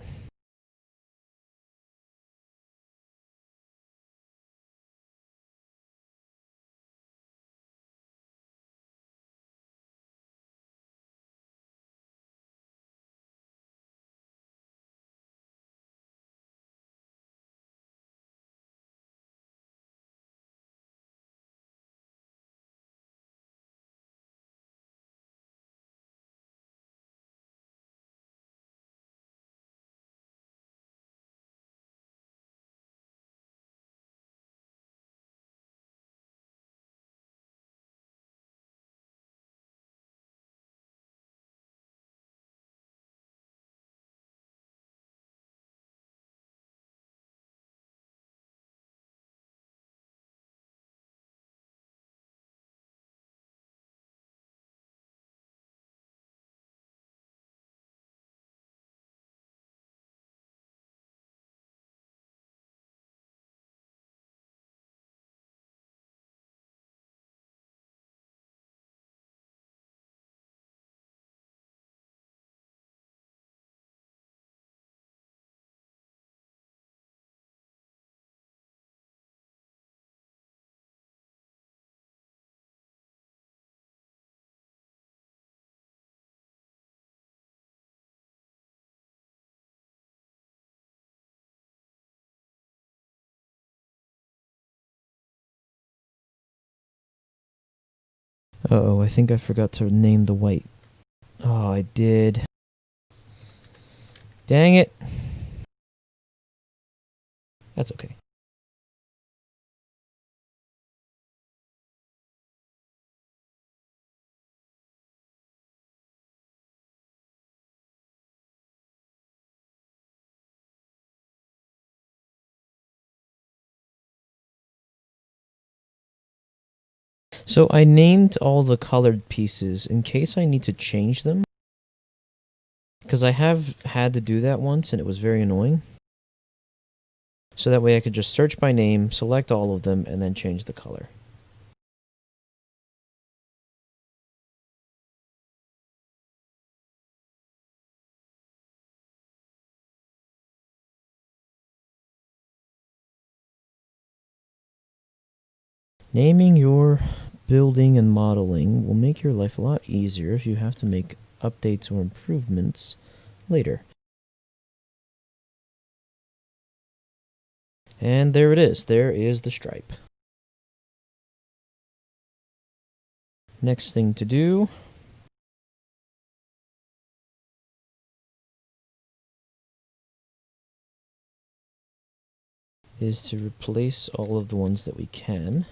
Uh-oh, I think I forgot to name the white. Oh, I did. Dang it. That's okay. So I named all the colored pieces in case I need to change them. Because I have had to do that once and it was very annoying. So that way I could just search by name, select all of them, and then change the color. Naming your building and modeling will make your life a lot easier if you have to make updates or improvements later. And there it is. There is the stripe. Next thing to do is to replace all of the ones that we can.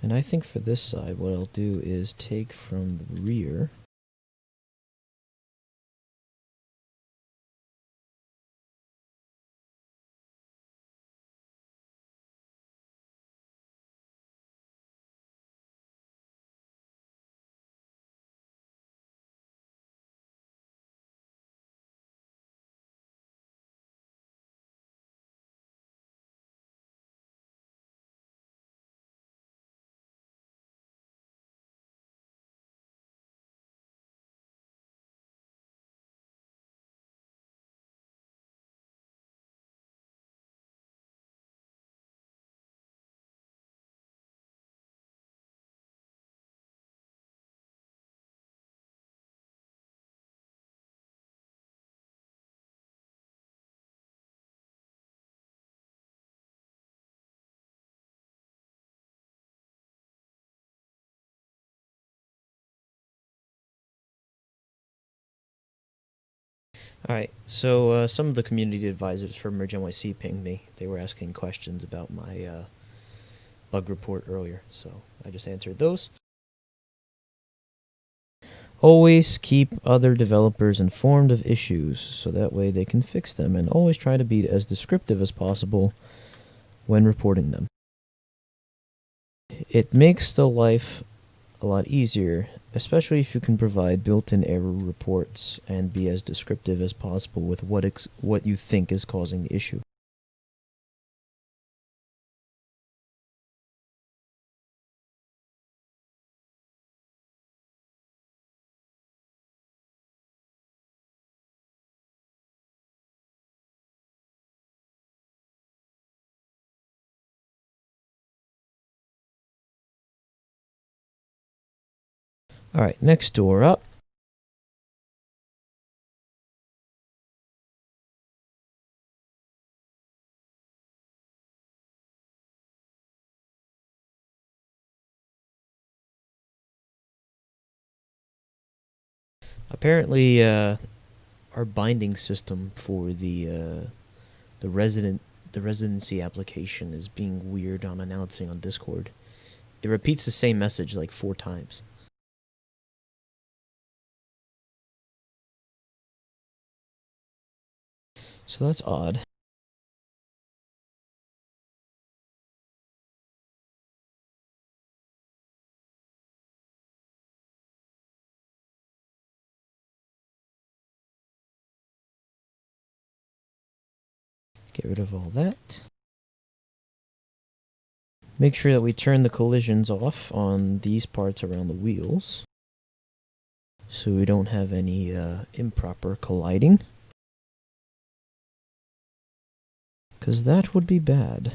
And I think for this side, what I'll do is take from the rear. Alright, so some of the community advisors for Merge NYC pinged me. They were asking questions about my bug report earlier, so I just answered those. Always keep other developers informed of issues, so that way they can fix them, and always try to be as descriptive as possible when reporting them. It makes the life a lot easier, especially if you can provide built-in error reports and be as descriptive as possible with what you think is causing the issue. Alright, next door up. Apparently, our binding system for the residency application is being weird on announcing on Discord. It repeats the same message like 4 times. So that's odd. Get rid of all that. Make sure that we turn the collisions off on these parts around the wheels, so we don't have any improper colliding, because that would be bad.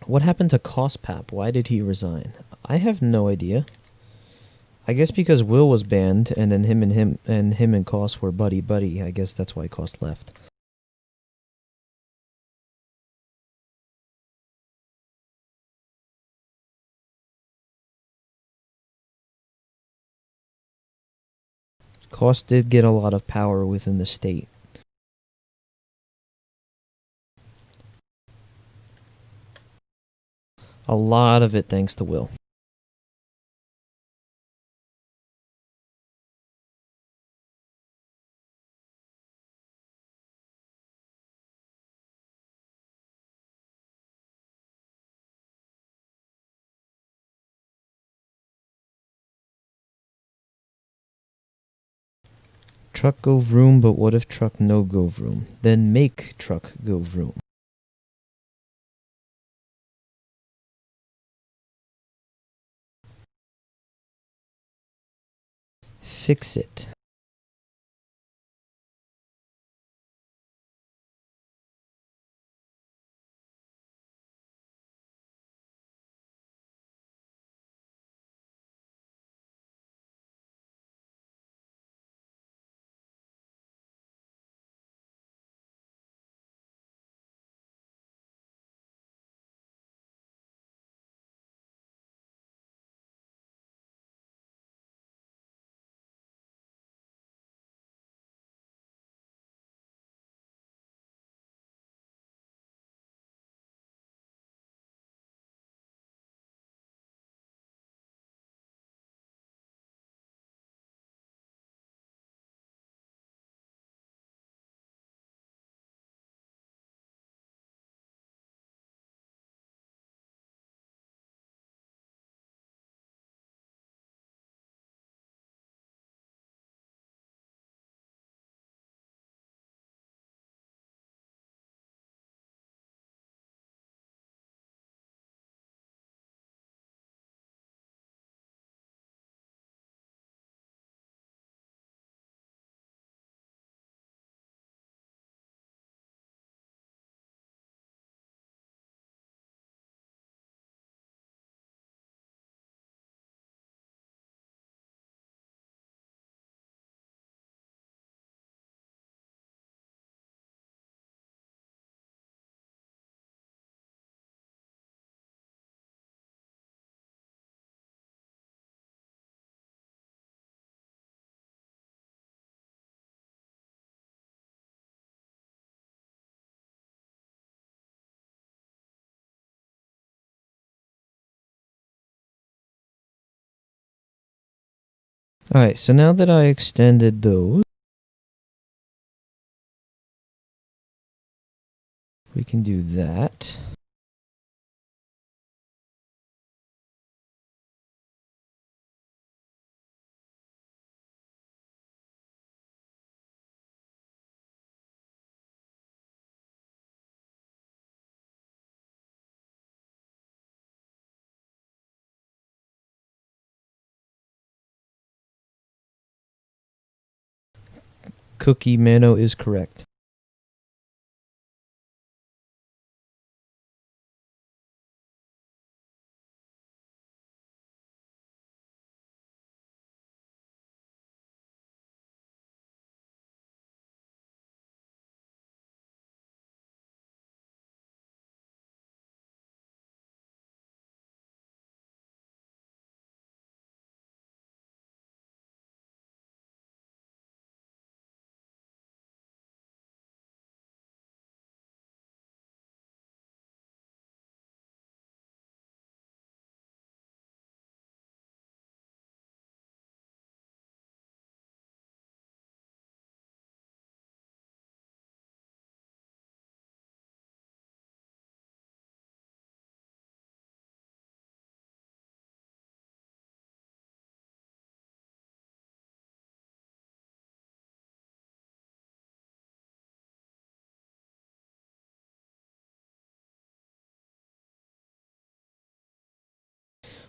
What happened to COSPAP? Why did he resign? I have no idea. I guess because Will was banned, and then him and Cos were buddy. I guess that's why Cos left. Cos did get a lot of power within the state. A lot of it thanks to Will. Truck go vroom, but what if truck no go vroom? Then make truck go vroom. Fix it. Alright, so now that I extended those, we can do that. Cookie Mano is correct.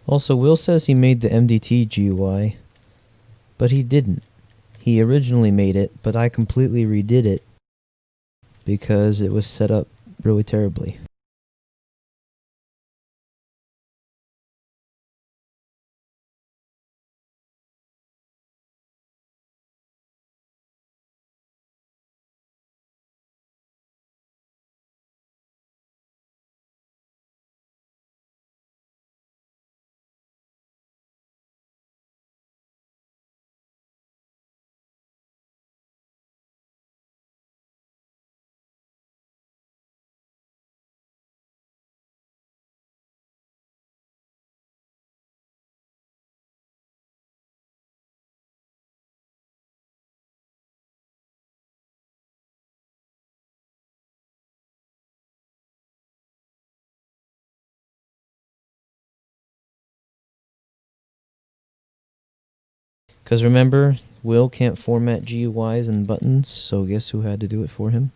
Also, Will says he made the MDT GUI, but he didn't. He originally made it, but I completely redid it because it was set up really terribly. Because remember, Will can't format GUIs and buttons, so guess who had to do it for him?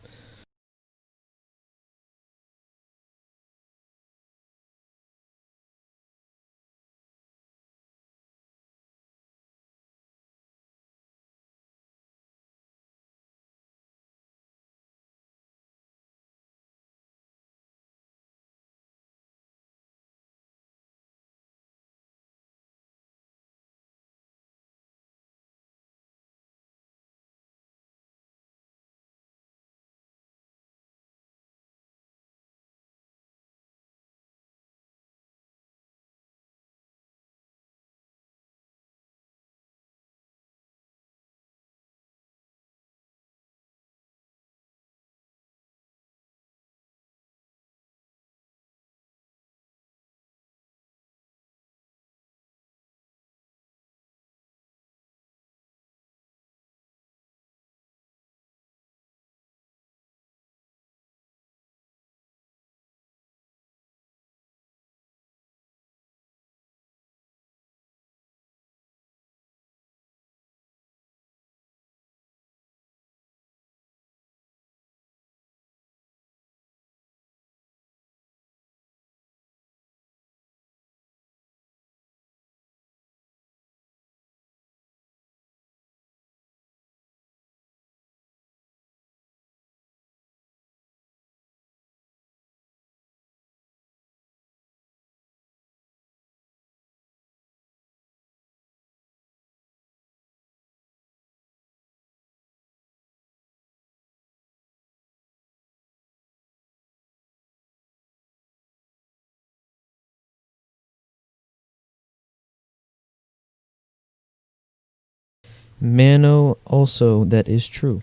Mano, also, that is true.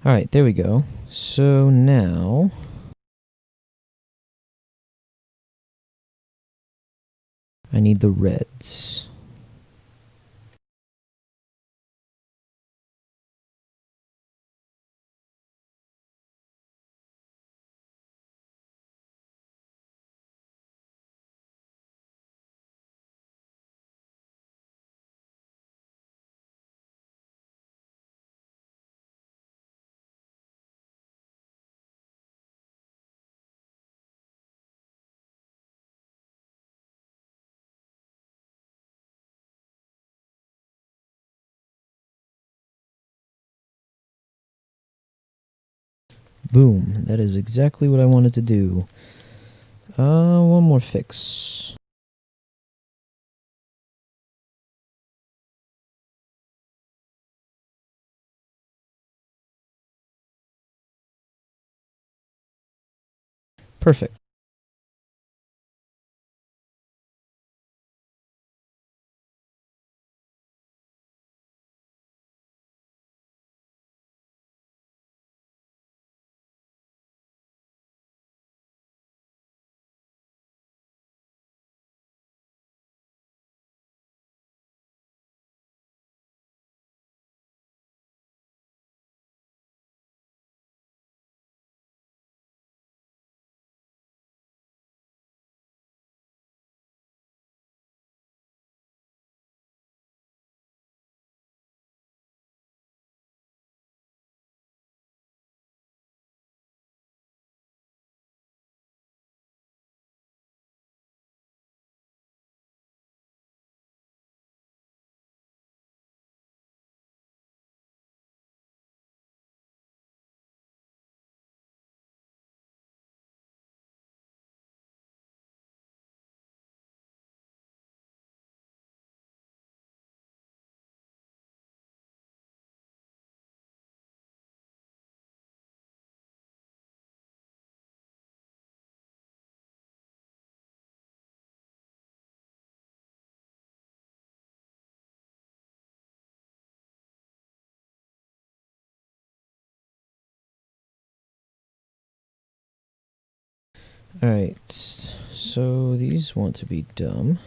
Alright, there we go. So now... I need the reds. Boom. That is exactly what I wanted to do. One more fix. Perfect. Alright, so these want to be dumb.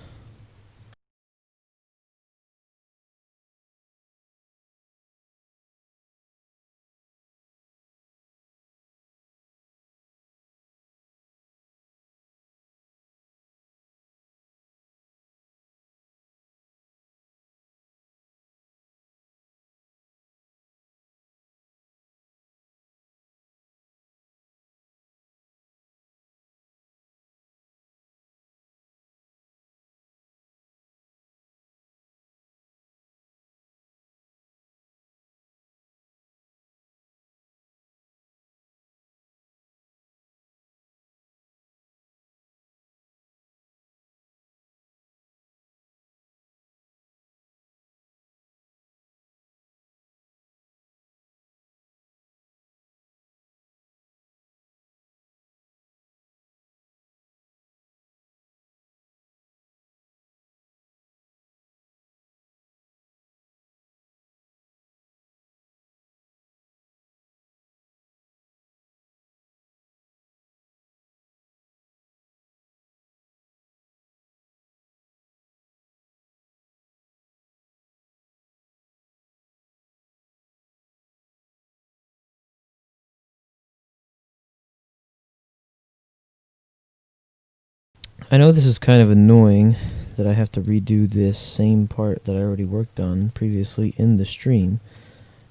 I know this is kind of annoying that I have to redo this same part that I already worked on previously in the stream,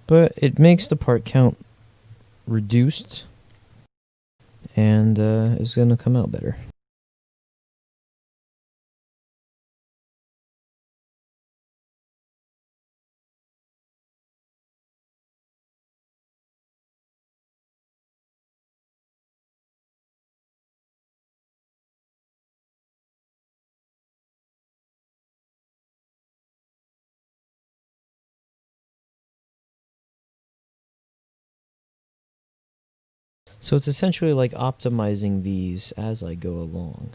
but it makes the part count reduced, and it's going to come out better. So it's essentially like optimizing these as I go along.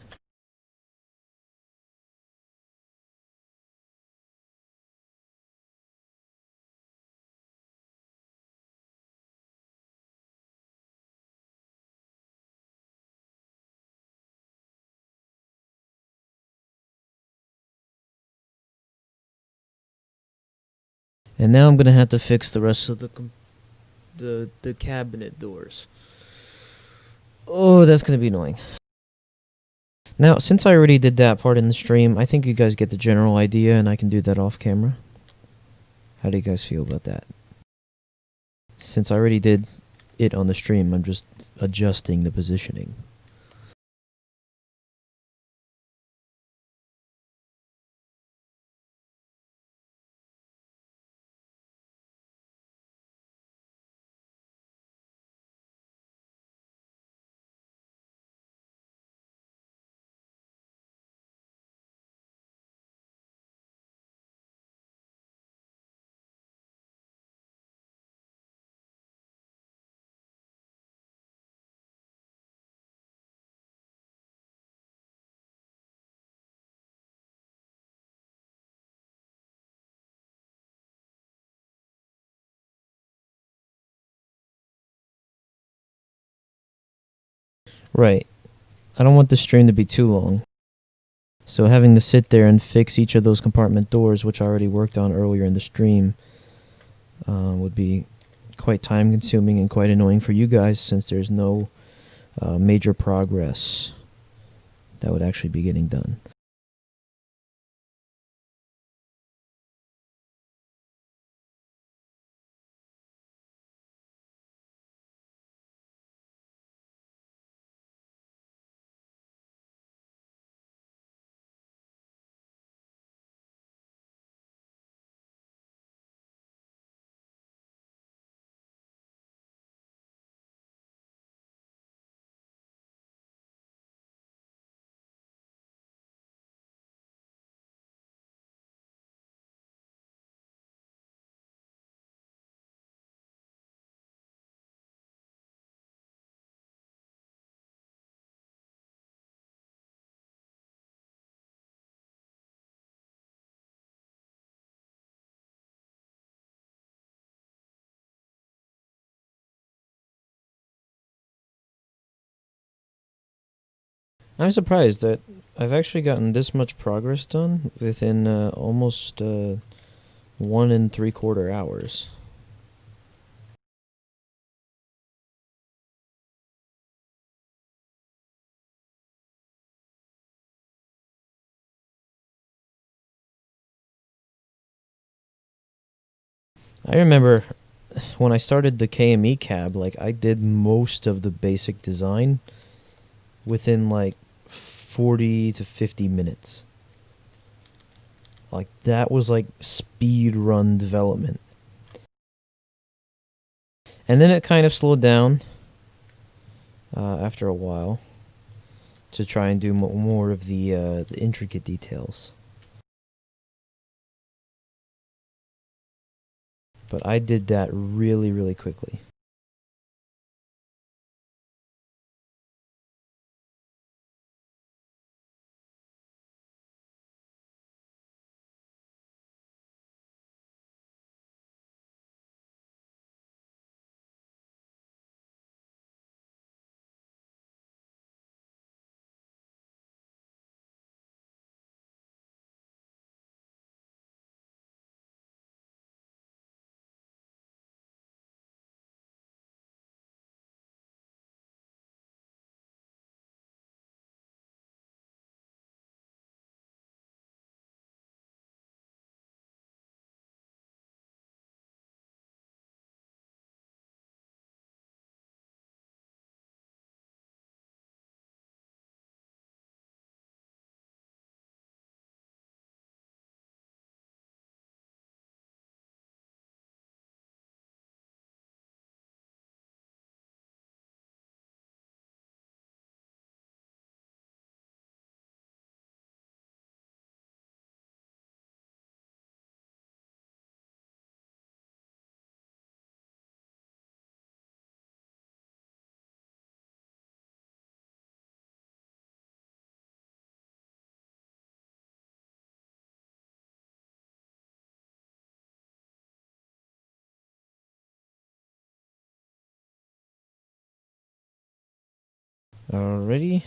And now I'm going to have to fix the rest of the cabinet doors. Oh, that's going to be annoying. Now, since I already did that part in the stream, I think you guys get the general idea, and I can do that off camera. How do you guys feel about that? Since I already did it on the stream, I'm just adjusting the positioning. Right. I don't want the stream to be too long. So having to sit there and fix each of those compartment doors, which I already worked on earlier in the stream, would be quite time consuming and quite annoying for you guys, since there's no major progress that would actually be getting done. I'm surprised that I've actually gotten this much progress done within almost 1 and 3/4 hours. I remember when I started the KME cab, like I did most of the basic design within like 40 to 50 minutes. Like that was like speed run development. And then it kind of slowed down after a while to try and do more of the intricate details. But I did that really, really quickly. Alrighty.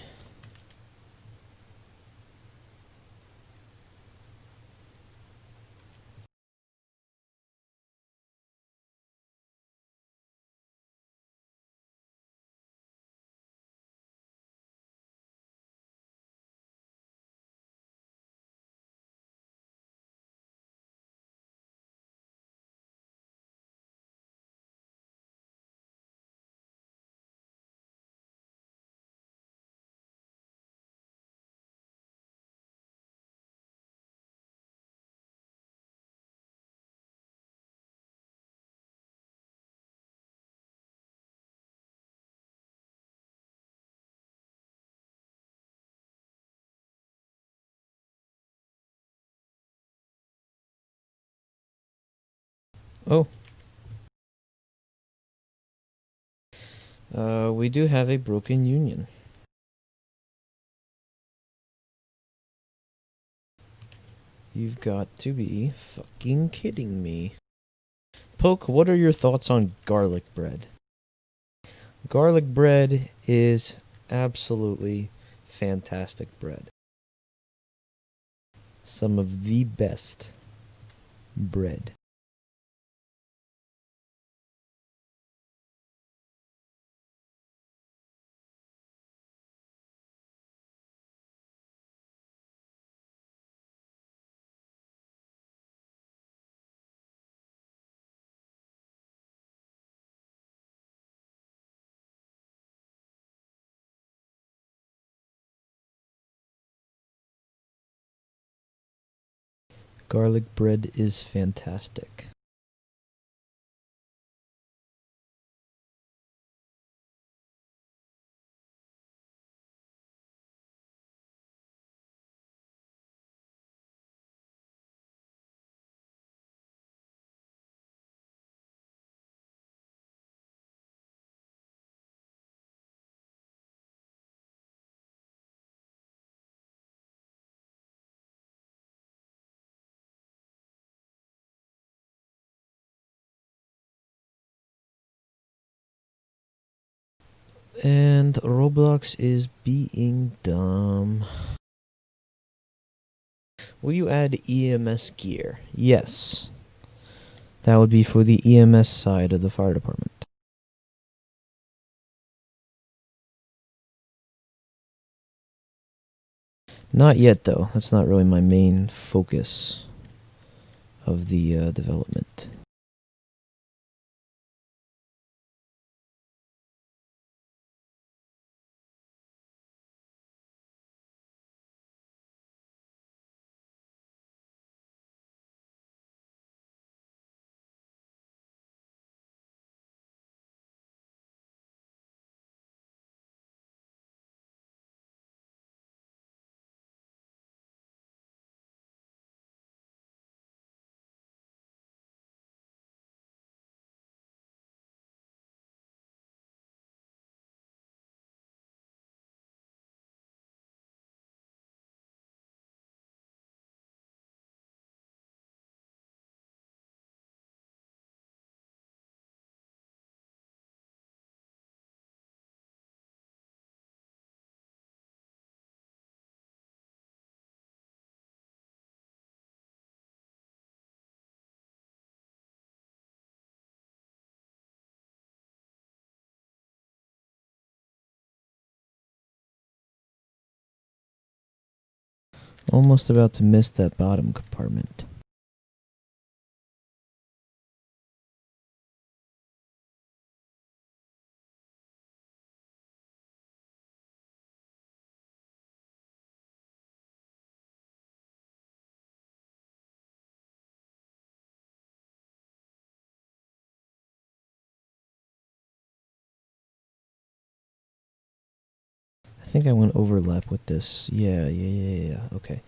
Oh, we do have a broken union. You've got to be fucking kidding me. Poke, what are your thoughts on garlic bread? Garlic bread is absolutely fantastic bread. Some of the best bread. Garlic bread is fantastic. And Roblox is being dumb. Will you add EMS gear? Yes. That would be for the EMS side of the fire department. Not yet, though. That's not really my main focus of the development. Almost about to miss that bottom compartment. I think I want to overlap with this. Yeah. Okay.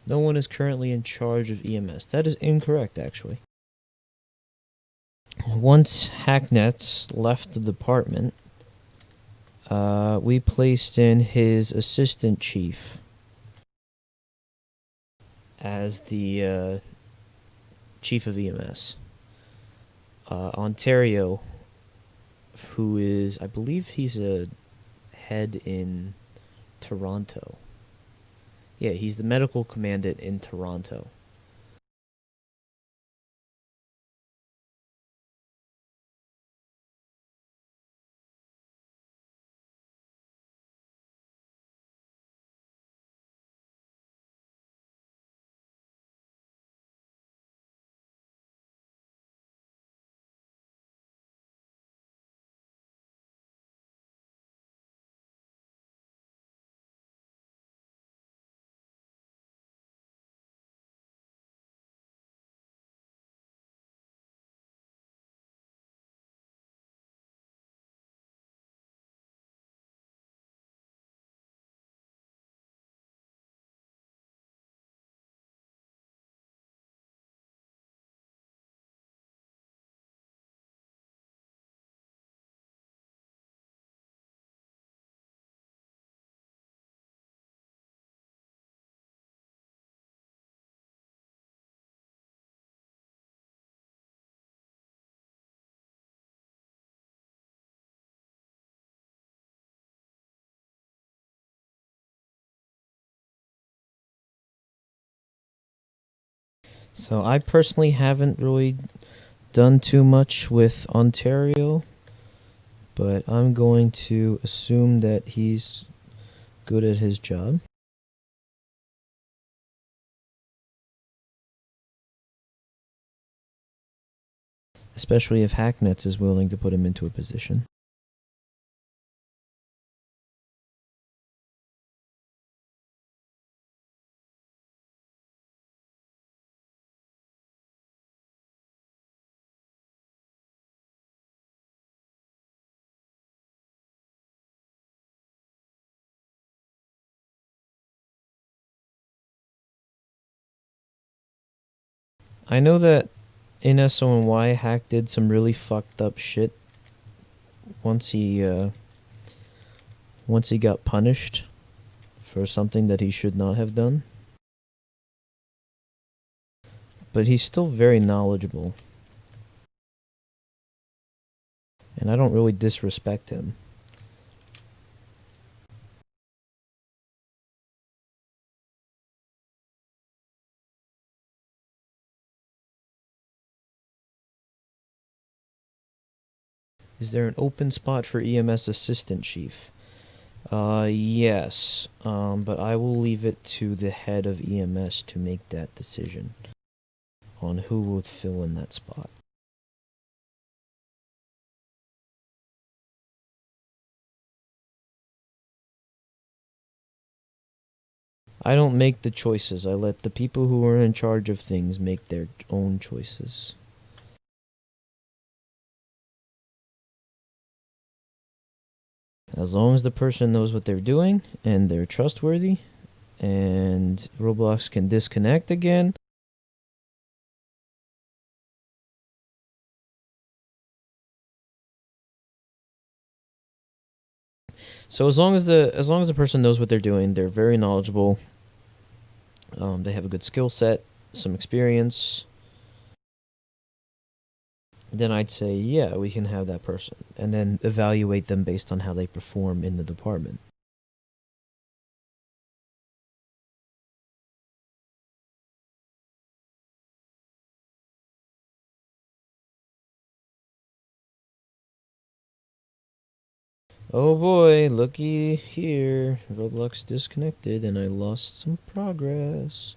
No one is currently in charge of EMS. That is incorrect, actually. Once Hacknets left the department, we placed in his assistant chief as the chief of EMS. Ontario, who is, I believe he's a head in Toronto. Yeah, he's the medical commandant in Toronto. So I personally haven't really done too much with Ontario, but I'm going to assume that he's good at his job. Especially if Hacknets is willing to put him into a position. I know that in SoNY, Hack did some really fucked up shit once he got punished for something that he should not have done. But he's still very knowledgeable. And I don't really disrespect him. Is there an open spot for EMS assistant chief? Yes. But I will leave it to the head of EMS to make that decision on who would fill in that spot. I don't make the choices. I let the people who are in charge of things make their own choices. As long as the person knows what they're doing and they're trustworthy and Roblox can disconnect again. So as long as the person knows what they're doing, they're very knowledgeable. They have a good skill set, some experience. Then I'd say, yeah, we can have that person, and then evaluate them based on how they perform in the department. Oh boy, looky here. Roblox disconnected and I lost some progress.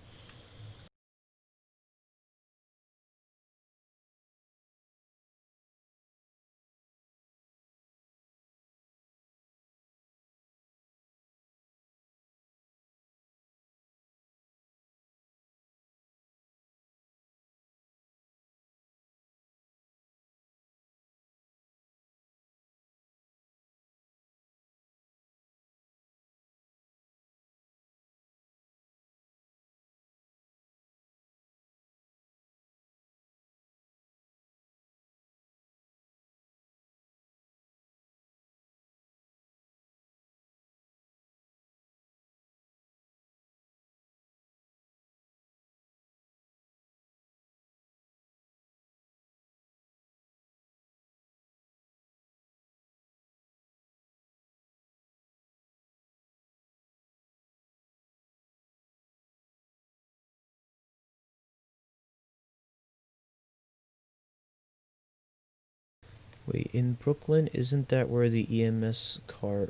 Wait, in Brooklyn, isn't that where the EMS car...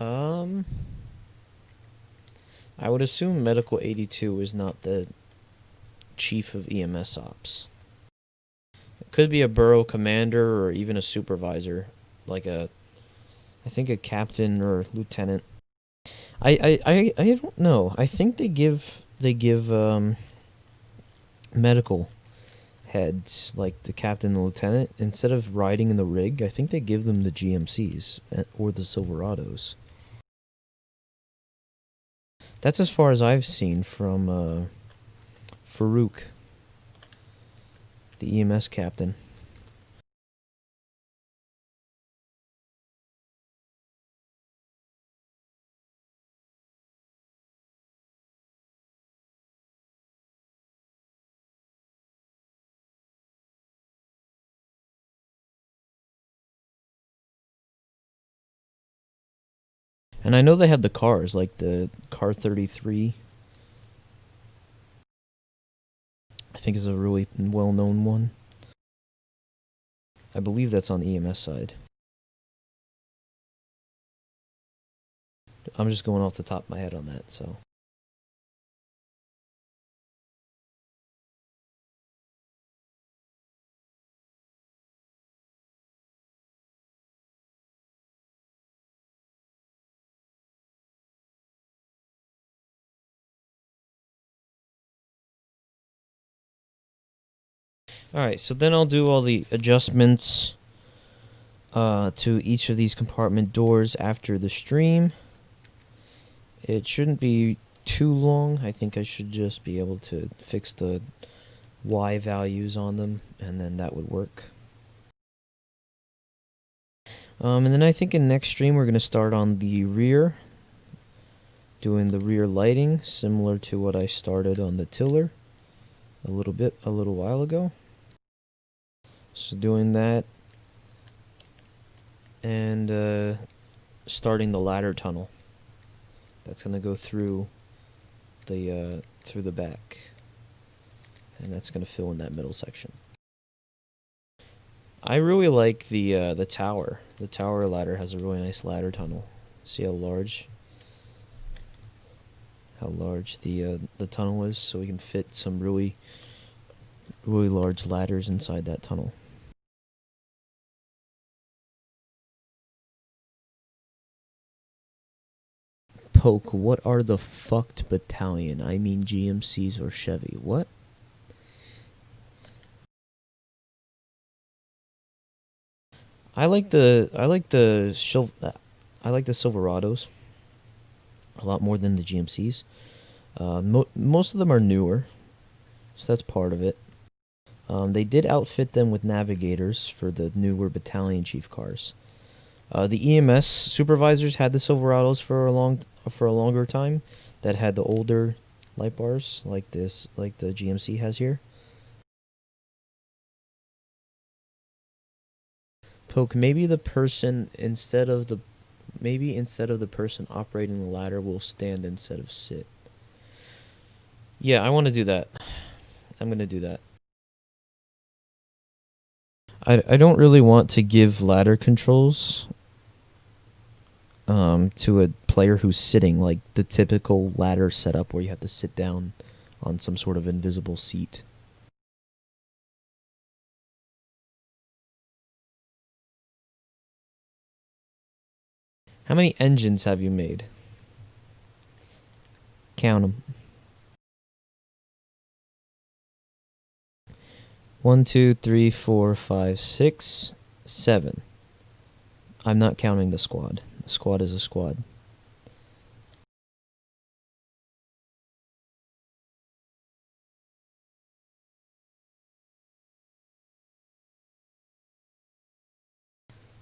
I would assume Medical 82 is not the chief of EMS ops. It could be a borough commander or even a supervisor, like I think a captain or lieutenant. I don't know. I think they give medical heads, like the captain and the lieutenant, instead of riding in the rig, I think they give them the GMCs or the Silverados. That's as far as I've seen from Farouk, the EMS captain. And I know they have the cars, like the Car 33 think is a really well-known one. I believe that's on the EMS side. I'm just going off the top of my head on that, so. Alright, so then I'll do all the adjustments to each of these compartment doors after the stream. It shouldn't be too long. I think I should just be able to fix the Y values on them, and then that would work. And then I think in next stream we're going to start on the rear, doing the rear lighting, similar to what I started on the tiller a little while ago. So doing that, and starting the ladder tunnel. That's going to go through the back, and that's going to fill in that middle section. I really like the tower. The tower ladder has a really nice ladder tunnel. See how large the tunnel is, so we can fit some really large ladders inside that tunnel. Poke, what are the fucked battalion? I mean GMCs or Chevy. What? I like the Silverados a lot more than the GMCs. Most of them are newer, so that's part of it. They did outfit them with navigators for the newer battalion chief cars. The EMS supervisors had the Silverados for a longer time, that had the older light bars like the GMC has here. Poke, maybe the person instead of the person operating the ladder will stand instead of sit. Yeah, I want to do that. I'm going to do that. I don't really want to give ladder controls to a player who's sitting, like the typical ladder setup where you have to sit down on some sort of invisible seat. How many engines have you made? Count them. 1, 2, 3, 4, 5, 6, 7. I'm not counting the squad. The squad is a squad.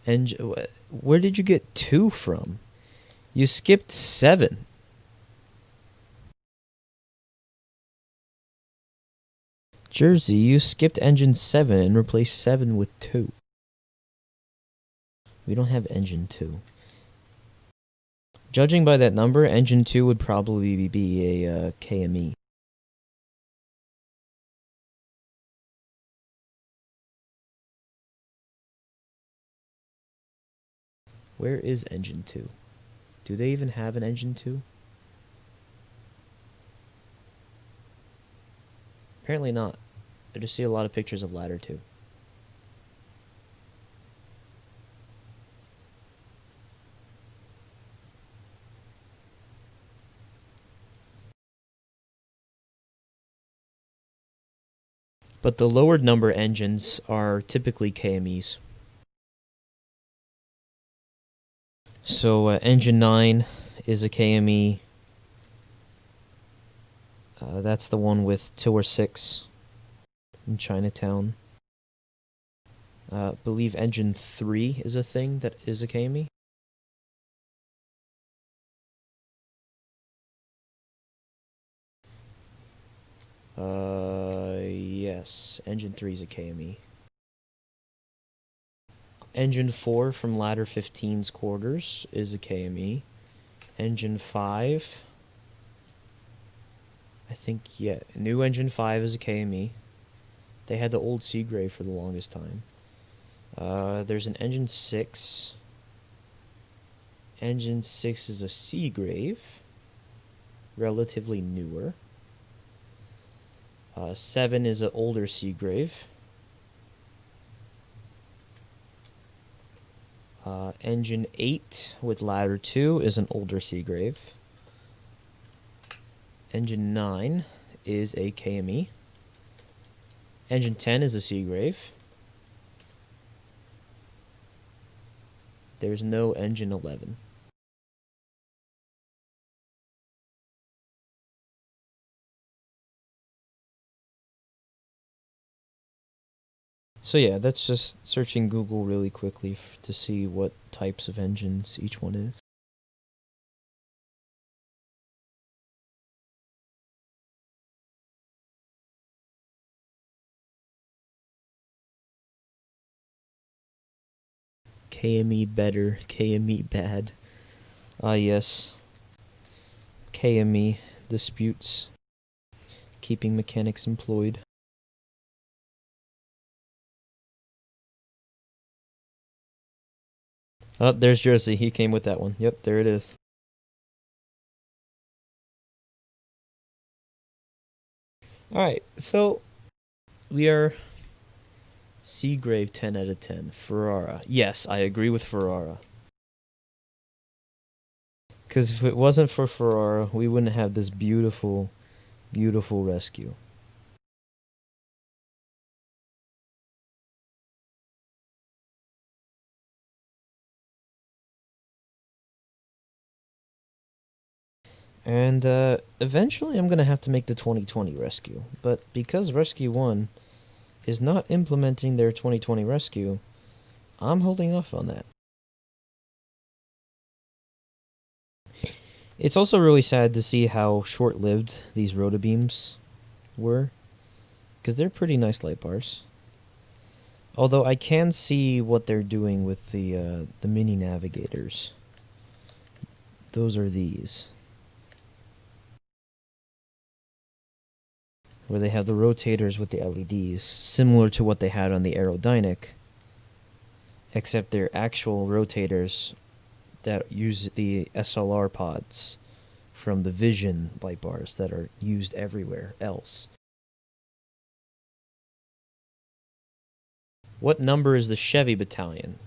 Where did you get 2 from? You skipped 7. Jersey, you skipped engine 7 and replaced 7 with 2. We don't have engine 2. Judging by that number, engine 2 would probably be a KME. Where is engine 2? Do they even have an engine 2? Apparently not. I just see a lot of pictures of ladder 2. But the lowered number engines are typically KMEs. So engine 9 is a KME. That's the one with Tiller 6 in Chinatown. Believe engine 3 is a thing that is a KME. Yes, engine 3 is a KME. Engine 4 from ladder 15's quarters is a KME. Engine 5, I think, yeah, new engine 5 is a KME. They had the old Seagrave for the longest time. There's an engine 6. Engine 6 is a Seagrave, relatively newer. 7 is an older Seagrave. Engine 8 with ladder 2 is an older Seagrave. Engine 9 is a KME. Engine 10 is a Seagrave. There's no engine 11. So yeah, that's just searching Google really quickly to see what types of engines each one is. KME better, KME bad. Ah yes. KME disputes. Keeping mechanics employed. Oh, there's Jersey. He came with that one. Yep, there it is. Alright, so we are Seagrave 10 out of 10. Ferrara. Yes, I agree with Ferrara. Because if it wasn't for Ferrara, we wouldn't have this beautiful, beautiful rescue. And eventually I'm going to have to make the 2020 rescue. But because Rescue 1 is not implementing their 2020 rescue, I'm holding off on that. It's also really sad to see how short-lived these rotobeams were, because they're pretty nice light bars. Although I can see what they're doing with the mini navigators. Those are these, where they have the rotators with the LEDs, similar to what they had on the Aerodynamic, except they're actual rotators that use the SLR pods from the Vision light bars that are used everywhere else. What number is the Chevy battalion?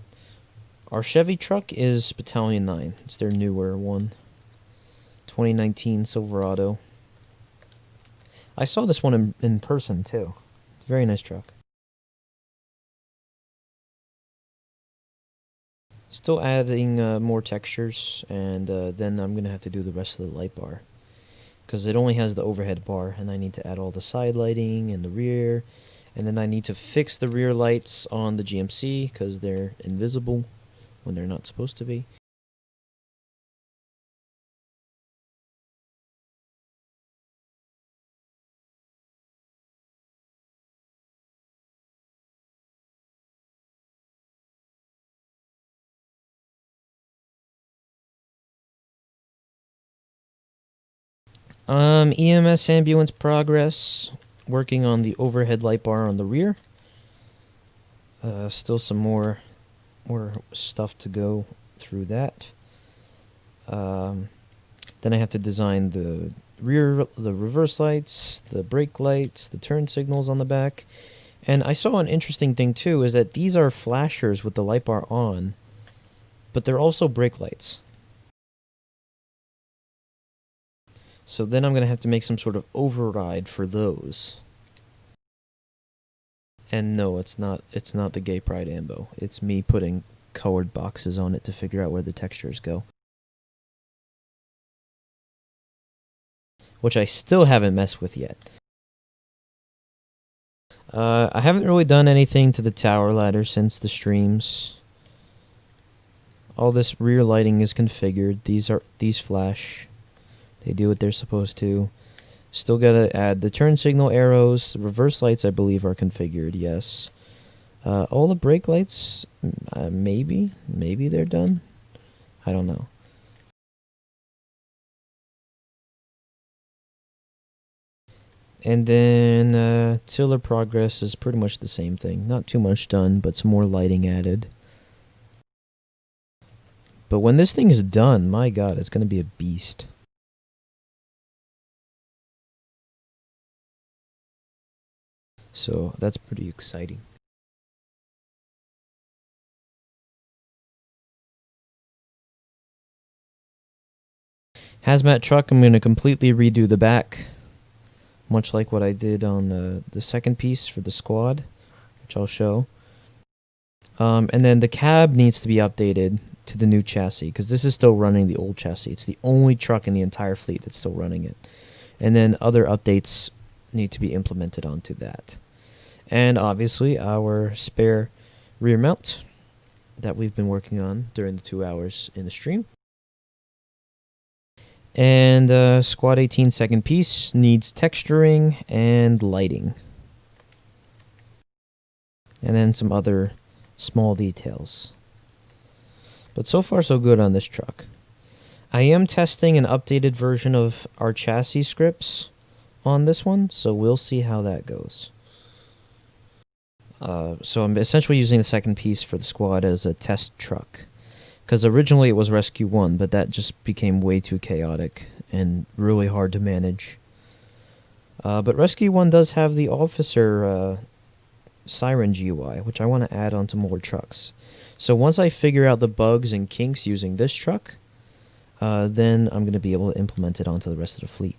Our Chevy truck is Battalion 9. It's their newer one. 2019 Silverado. I saw this one in person too. Very nice truck. Still adding more textures, and then I'm going to have to do the rest of the light bar. Because it only has the overhead bar, and I need to add all the side lighting and the rear. And then I need to fix the rear lights on the GMC, because they're invisible when they're not supposed to be. EMS ambulance progress. Working on the overhead light bar on the rear. Still some more stuff to go through that. Then I have to design the reverse lights, the brake lights, the turn signals on the back. And I saw an interesting thing too, is that these are flashers with the light bar on, but they're also brake lights. So then I'm going to have to make some sort of override for those. And no, it's not the Gay Pride Ambo. It's me putting colored boxes on it to figure out where the textures go. Which I still haven't messed with yet. I haven't really done anything to the tower ladder since the streams. All this rear lighting is configured. These flash. They do what they're supposed to. Still gotta add the turn signal arrows. The reverse lights, I believe, are configured, yes. All the brake lights, maybe they're done. I don't know. And then tiller progress is pretty much the same thing. Not too much done, but some more lighting added. But when this thing is done, my god, it's going to be a beast. So that's pretty exciting. Hazmat truck, I'm going to completely redo the back, much like what I did on the second piece for the squad, which I'll show. And then the cab needs to be updated to the new chassis, because this is still running the old chassis. It's the only truck in the entire fleet that's still running it. And then other updates need to be implemented onto that. And obviously our spare rear mount that we've been working on during the 2 hours in the stream. And Squad 18 second piece needs texturing and lighting. And then some other small details. But so far so good on this truck. I am testing an updated version of our chassis scripts on this one, so we'll see how that goes. So I'm essentially using the second piece for the squad as a test truck. Because originally it was Rescue 1, but that just became way too chaotic and really hard to manage. But Rescue 1 does have the officer siren GUI, which I want to add onto more trucks. So once I figure out the bugs and kinks using this truck, then I'm going to be able to implement it onto the rest of the fleet.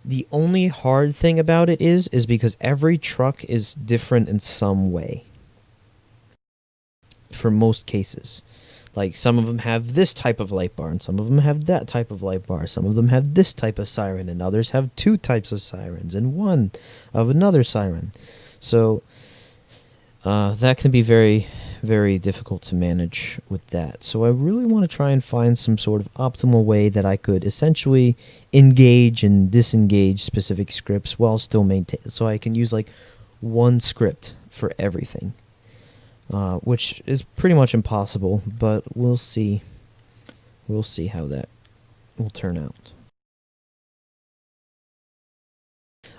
The only hard thing about it is because every truck is different in some way. For most cases. Like, some of them have this type of light bar, and some of them have that type of light bar. Some of them have this type of siren, and others have 2 types of sirens, and 1 of another siren. So, that can be very, very difficult to manage with that. So I really want to try and find some sort of optimal way that I could essentially engage and disengage specific scripts while still maintain. So I can use, like, 1 script for everything. Which is pretty much impossible, but we'll see. We'll see how that will turn out.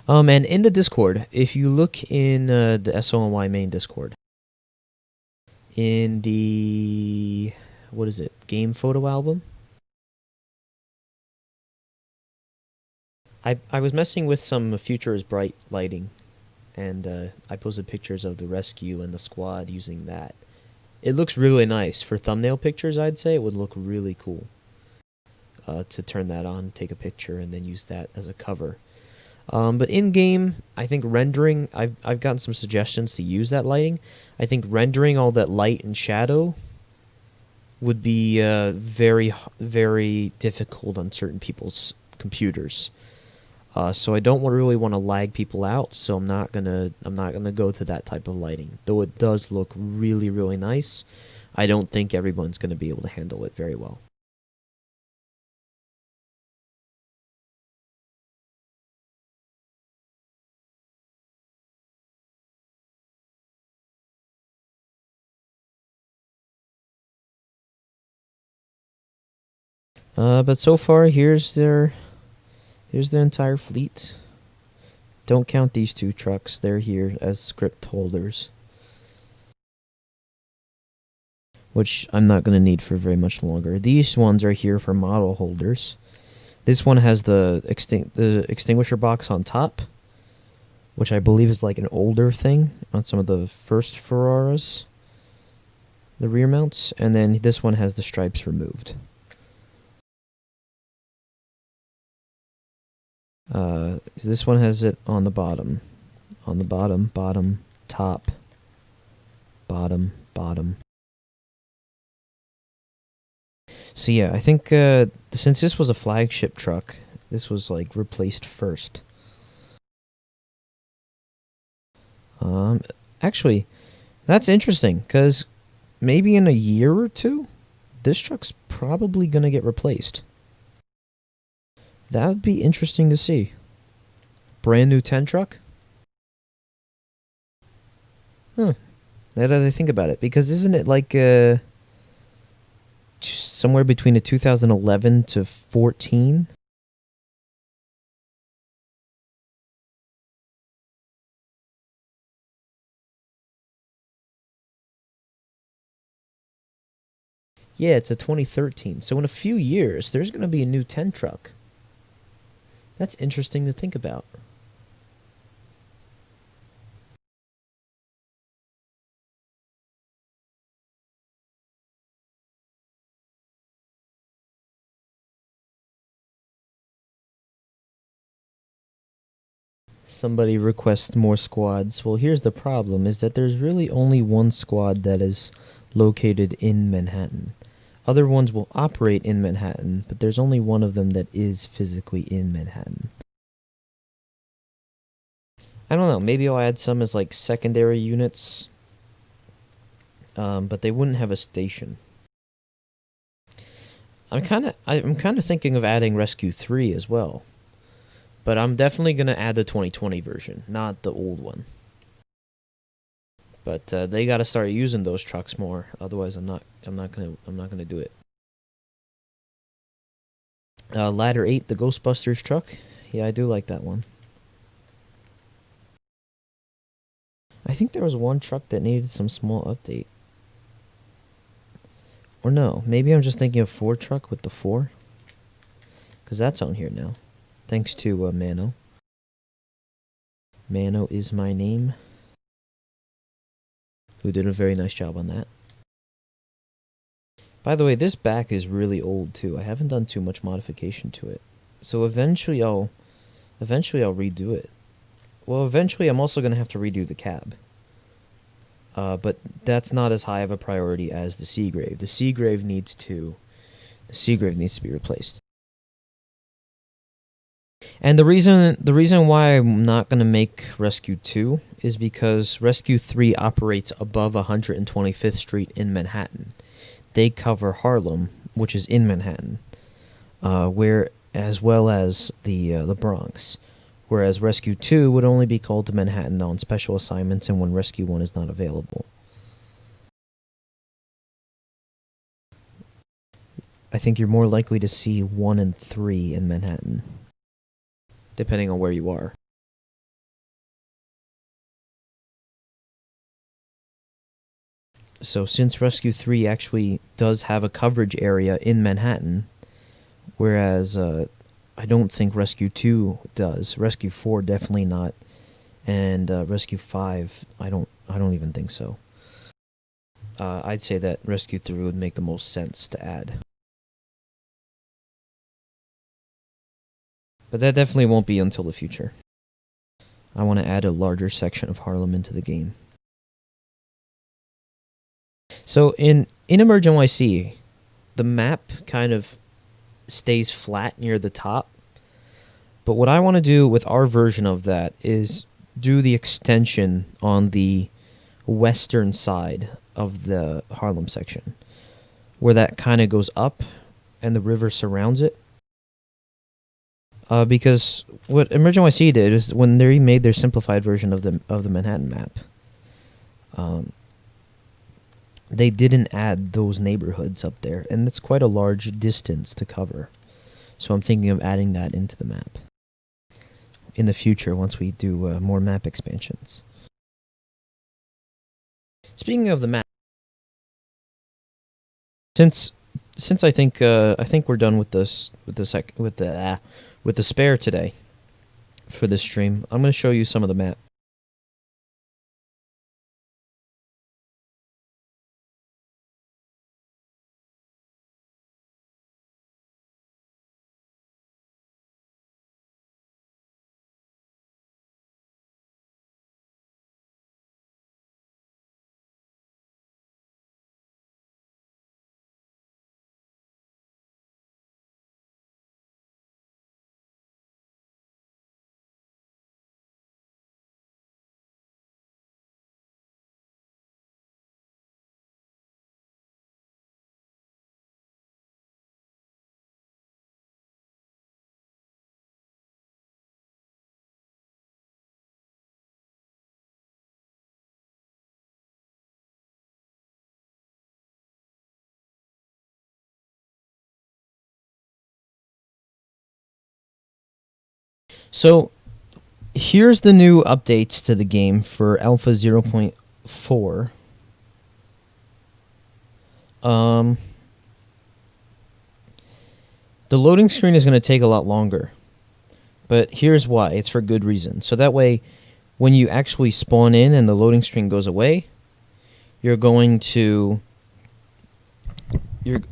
And in the Discord, if you look in the SoNY main Discord, in the, what is it, game photo album? I was messing with some Future is Bright lighting. And I posted pictures of the rescue and the squad using that. It looks really nice. For thumbnail pictures, I'd say it would look really cool. To turn that on, take a picture, and then use that as a cover. But in-game, I think rendering, I've gotten some suggestions to use that lighting. I think rendering all that light and shadow would be very, very difficult on certain people's computers. So I don't really want to lag people out, so I'm not gonna go to that type of lighting. Though it does look really, really nice, I don't think everyone's gonna be able to handle it very well. But so far, here's their entire fleet. Don't count these 2 trucks. They're here as script holders, which I'm not going to need for very much longer. These ones are here for model holders. This one has the extinguisher box on top, which I believe is like an older thing on some of the first Ferraras, the rear mounts, and then this one has the stripes removed. This one has it on the bottom. On the bottom, bottom, top, bottom, bottom. So yeah, I think since this was a flagship truck, this was like replaced first. Actually, that's interesting, because maybe in a year or 2, this truck's probably going to get replaced. That would be interesting to see. Brand new 10 truck? Now that I think about it, because isn't it like somewhere between a 2011 to 14? Yeah, it's a 2013. So in a few years, there's going to be a new 10 truck. That's interesting to think about. Somebody requests more squads. Well, here's the problem, is that there's really only one squad that is located in Manhattan. Other ones will operate in Manhattan, but there's only one of them that is physically in Manhattan. I don't know, maybe I'll add some as like secondary units, but they wouldn't have a station. I'm kind of thinking of adding Rescue 3 as well. But I'm definitely going to add the 2020 version, not the old one. But they got to start using those trucks more, otherwise I'm not going to do it. Ladder 8, the Ghostbusters truck. Yeah, I do like that one. I think there was one truck that needed some small update. Or no, maybe I'm just thinking of Ford truck with the 4. Because that's on here now. Thanks to Mano. Mano is my name. Who did a very nice job on that. By the way, this back is really old too. I haven't done too much modification to it. So eventually I'll redo it. Well, eventually I'm also going to have to redo the cab. But that's not as high of a priority as the Seagrave. The Seagrave needs to be replaced. And the reason why I'm not going to make Rescue 2 is because Rescue 3 operates above 125th Street in Manhattan. They cover Harlem, which is in Manhattan, where as well as the Bronx. Whereas Rescue 2 would only be called to Manhattan on special assignments and when Rescue 1 is not available. I think you're more likely to see 1 and 3 in Manhattan, depending on where you are. So since Rescue 3 actually does have a coverage area in Manhattan, whereas I don't think Rescue 2 does. Rescue 4 definitely not, and Rescue 5 I don't even think so. I'd say that Rescue 3 would make the most sense to add. But that definitely won't be until the future. I want to add a larger section of Harlem into the game. So in Emerge NYC, the map kind of stays flat near the top. But what I want to do with our version of that is do the extension on the western side of the Harlem section, where that kind of goes up and the river surrounds it. Because what Emerge NYC did is when they made their simplified version of the Manhattan map, they didn't add those neighborhoods up there, and it's quite a large distance to cover. So I'm thinking of adding that into the map in the future once we do more map expansions. Speaking of the map, since I think we're done with this with the spare today for this stream, I'm going to show you some of the map. So here's the new updates to the game for Alpha 0.4. The loading screen is going to take a lot longer, but here's why. It's for good reason. So that way, when you actually spawn in and the loading screen goes away, you're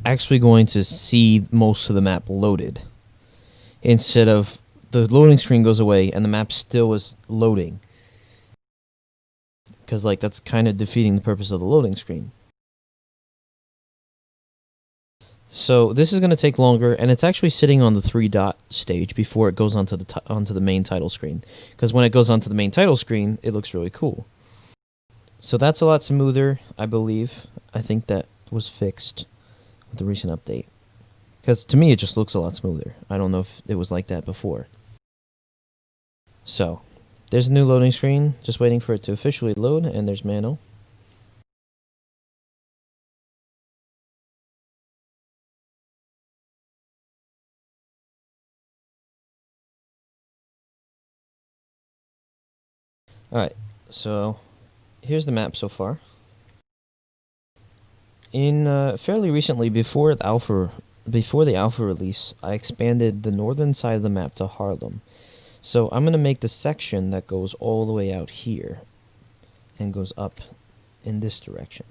actually going to see most of the map loaded, instead of the loading screen goes away and the map still is loading, because like that's kind of defeating the purpose of the loading screen. So this is going to take longer, and it's actually sitting on the 3-dot stage before it goes onto the main title screen, because when it goes onto the main title screen, it looks really cool. So that's a lot smoother, I believe. I think that was fixed with the recent update, because to me it just looks a lot smoother. I don't know if it was like that before. So there's a new loading screen, just waiting for it to officially load, and there's Mano. Alright, so here's the map so far. In fairly recently, before the alpha release, I expanded the northern side of the map to Harlem. So I'm going to make the section that goes all the way out here and goes up in this direction.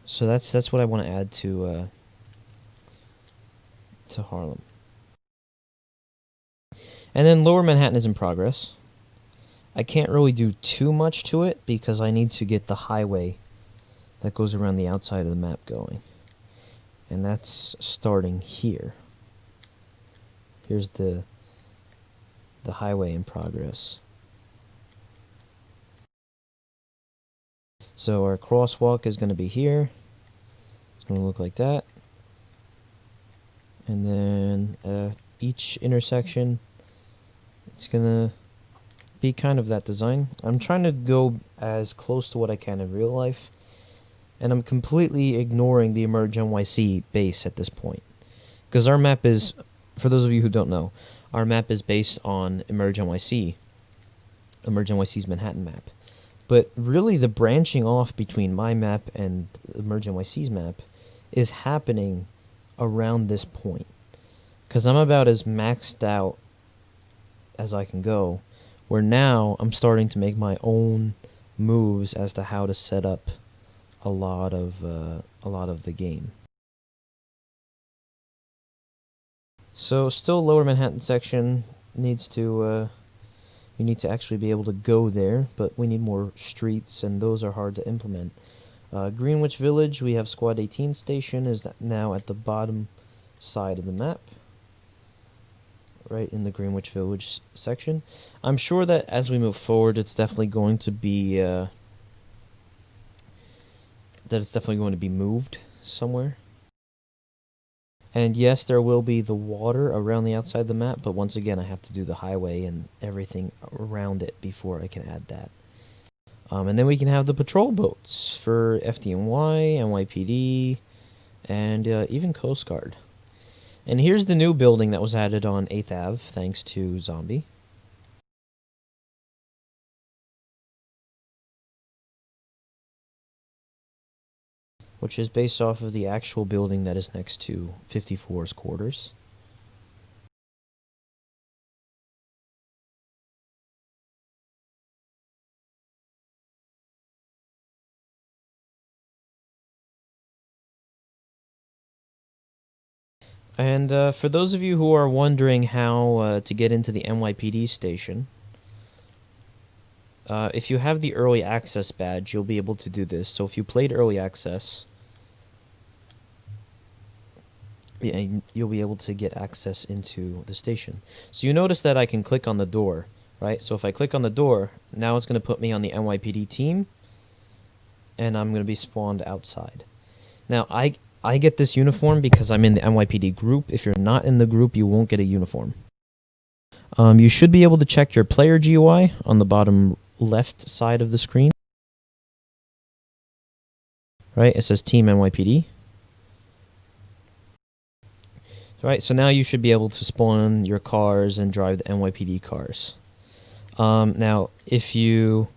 So that's what I want to add to Harlem. And then Lower Manhattan is in progress. I can't really do too much to it because I need to get the highway that goes around the outside of the map going. And that's starting here. Here's the highway in progress. So our crosswalk is going to be here. It's going to look like that. And then each intersection, it's going to be kind of that design. I'm trying to go as close to what I can in real life, and I'm completely ignoring the Emerge NYC base at this point, because our map is, for those of you who don't know, our map is based on Emerge NYC, Emerge NYC's Manhattan map. But really the branching off between my map and Emerge NYC's map is happening around this point, because I'm about as maxed out as I can go, where now I'm starting to make my own moves as to how to set up a lot of the game. So still Lower Manhattan section needs to you need to actually be able to go there, but we need more streets, and those are hard to implement. Greenwich Village, we have Squad 18 Station is now at the bottom side of the map, right in the Greenwich Village section. I'm sure that as we move forward, it's definitely going to be moved somewhere. And yes, there will be the water around the outside the map, but once again, I have to do the highway and everything around it before I can add that. And then we can have the patrol boats for FDNY, NYPD, and even Coast Guard. And here's the new building that was added on 8th Ave, thanks to Zombie. Which is based off of the actual building that is next to 54's quarters. And for those of you who are wondering how to get into the NYPD station, if you have the early access badge, you'll be able to do this. So if you played early access, you'll be able to get access into the station. So you notice that I can click on the door, right? So if I click on the door, now it's going to put me on the NYPD team, and I'm going to be spawned outside. Now, I get this uniform because I'm in the NYPD group. If you're not in the group, you won't get a uniform. You should be able to check your player GUI on the bottom left side of the screen. Right, it says Team NYPD. Right, so now you should be able to spawn your cars and drive the NYPD cars. Now, if you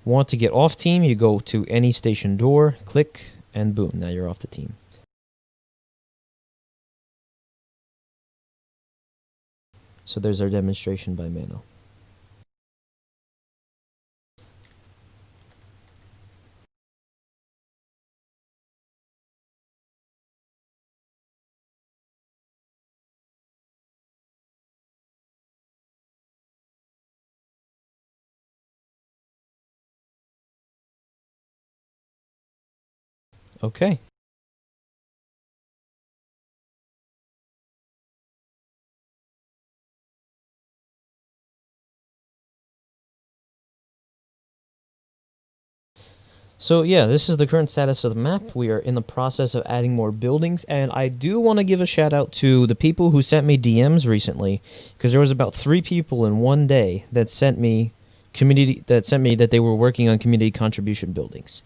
want to get off team, you go to any station door, click, and boom, now you're off the team. So there's our demonstration by Mano. Okay. So yeah, this is the current status of the map. We are in the process of adding more buildings, and I do want to give a shout out to the people who sent me DMs recently, because there was about 3 people in one day that sent me that they were working on community contribution buildings.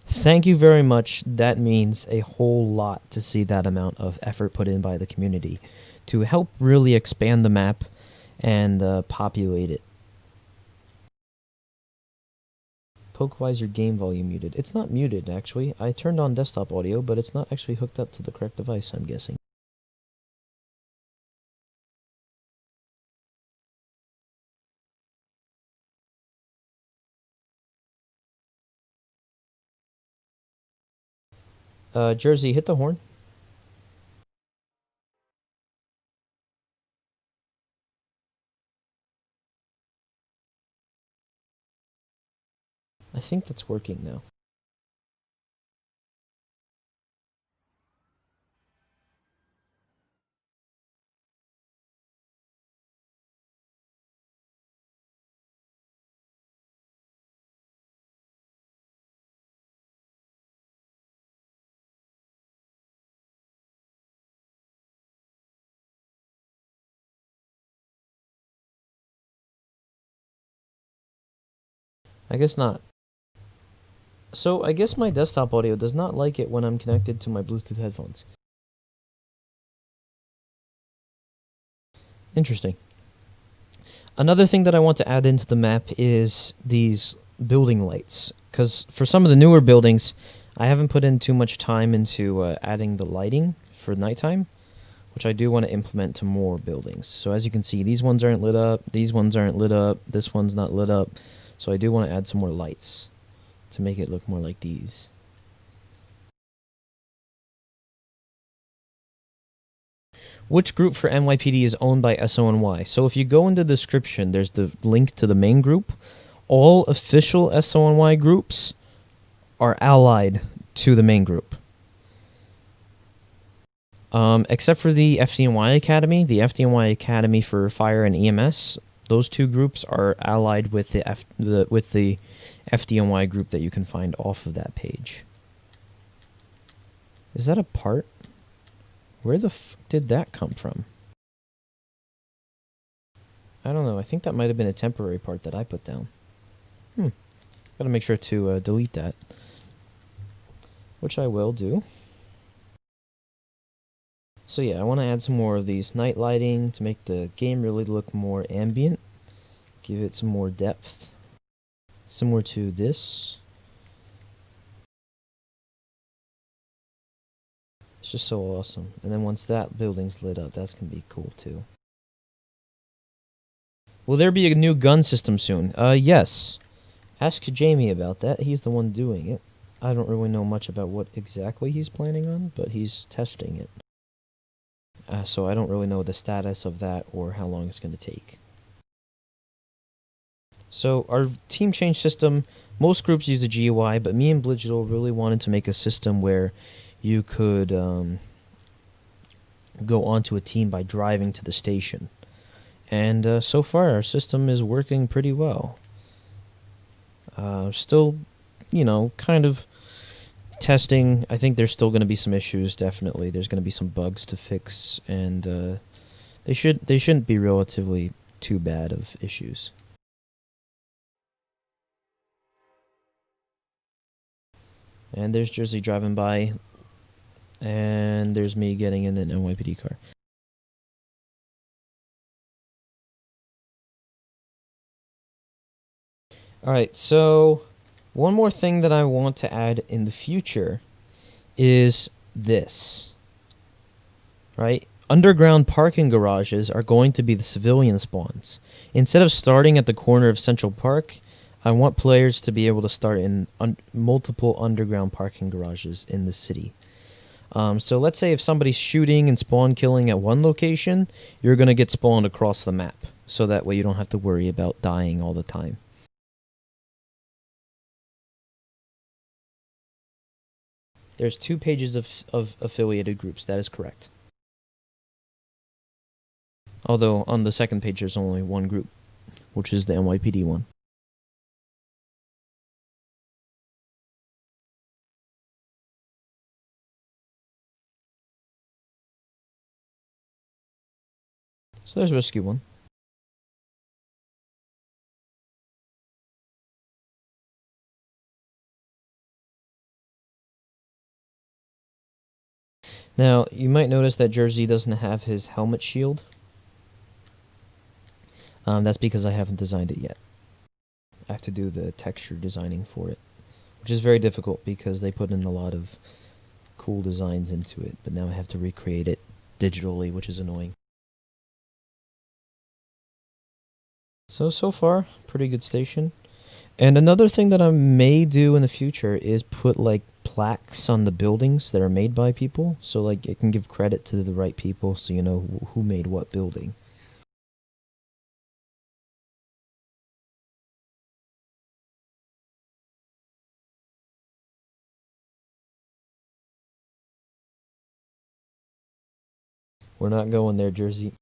Thank you very much. That means a whole lot to see that amount of effort put in by the community to help really expand the map and populate it. Poke, why is your game volume muted? It's not muted, actually. I turned on desktop audio, but it's not actually hooked up to the correct device, I'm guessing. Jersey, hit the horn. I think that's working now. I guess not. So, I guess my desktop audio does not like it when I'm connected to my Bluetooth headphones. Interesting. Another thing that I want to add into the map is these building lights. Because for some of the newer buildings, I haven't put in too much time into adding the lighting for nighttime, which I do want to implement to more buildings. So as you can see, these ones aren't lit up, these ones aren't lit up, this one's not lit up. So I do want to add some more lights to make it look more like these. Which group for NYPD is owned by SoNY? So if you go in the description, there's the link to the main group. All official SoNY groups are allied to the main group. Except for the FDNY Academy, the FDNY Academy for Fire and EMS, those 2 groups are allied with the FDNY group that you can find off of that page. Is that a part? Where the f did that come from? I don't know. I think that might have been a temporary part that I put down. Gotta make sure to delete that. Which I will do. So yeah, I want to add some more of these night lighting to make the game really look more ambient. Give it some more depth. Similar to this. It's just so awesome. And then once that building's lit up, that's going to be cool too. Will there be a new gun system soon? Yes. Ask Jamie about that. He's the one doing it. I don't really know much about what exactly he's planning on, but he's testing it. So I don't really know the status of that or how long it's going to take. So our team change system, most groups use a GUI, but me and Bligital really wanted to make a system where you could go onto a team by driving to the station. And so far our system is working pretty well. Still, kind of testing. I think there's still going to be some issues, definitely. There's going to be some bugs to fix, and they shouldn't be relatively too bad of issues. And there's Jersey driving by, and there's me getting in an NYPD car. Alright, so one more thing that I want to add in the future is this. Right? Underground parking garages are going to be the civilian spawns. Instead of starting at the corner of Central Park, I want players to be able to start in multiple underground parking garages in the city. So let's say if somebody's shooting and spawn killing at one location, you're going to get spawned across the map. So that way you don't have to worry about dying all the time. There's 2 pages of affiliated groups, that is correct. Although on the second page there's only one group, which is the NYPD one. So there's Rescue 1. Now, you might notice that Jersey doesn't have his helmet shield. That's because I haven't designed it yet. I have to do the texture designing for it, which is very difficult because they put in a lot of cool designs into it, but now I have to recreate it digitally, which is annoying. So far, pretty good station. And another thing that I may do in the future is put like plaques on the buildings that are made by people, so like it can give credit to the right people, so you know who made what building. We're not going there, Jersey.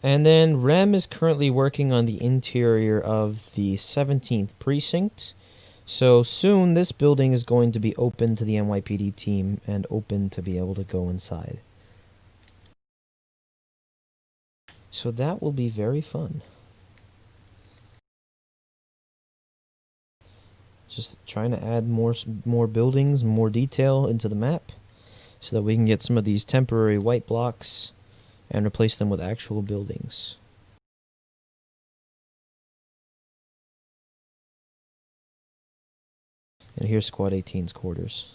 And then Rem is currently working on the interior of the 17th precinct. So soon this building is going to be open to the NYPD team and open to be able to go inside. So that will be very fun. Just trying to add more buildings, more detail into the map, so that we can get some of these temporary white blocks and replace them with actual buildings. And here's Squad 18's quarters.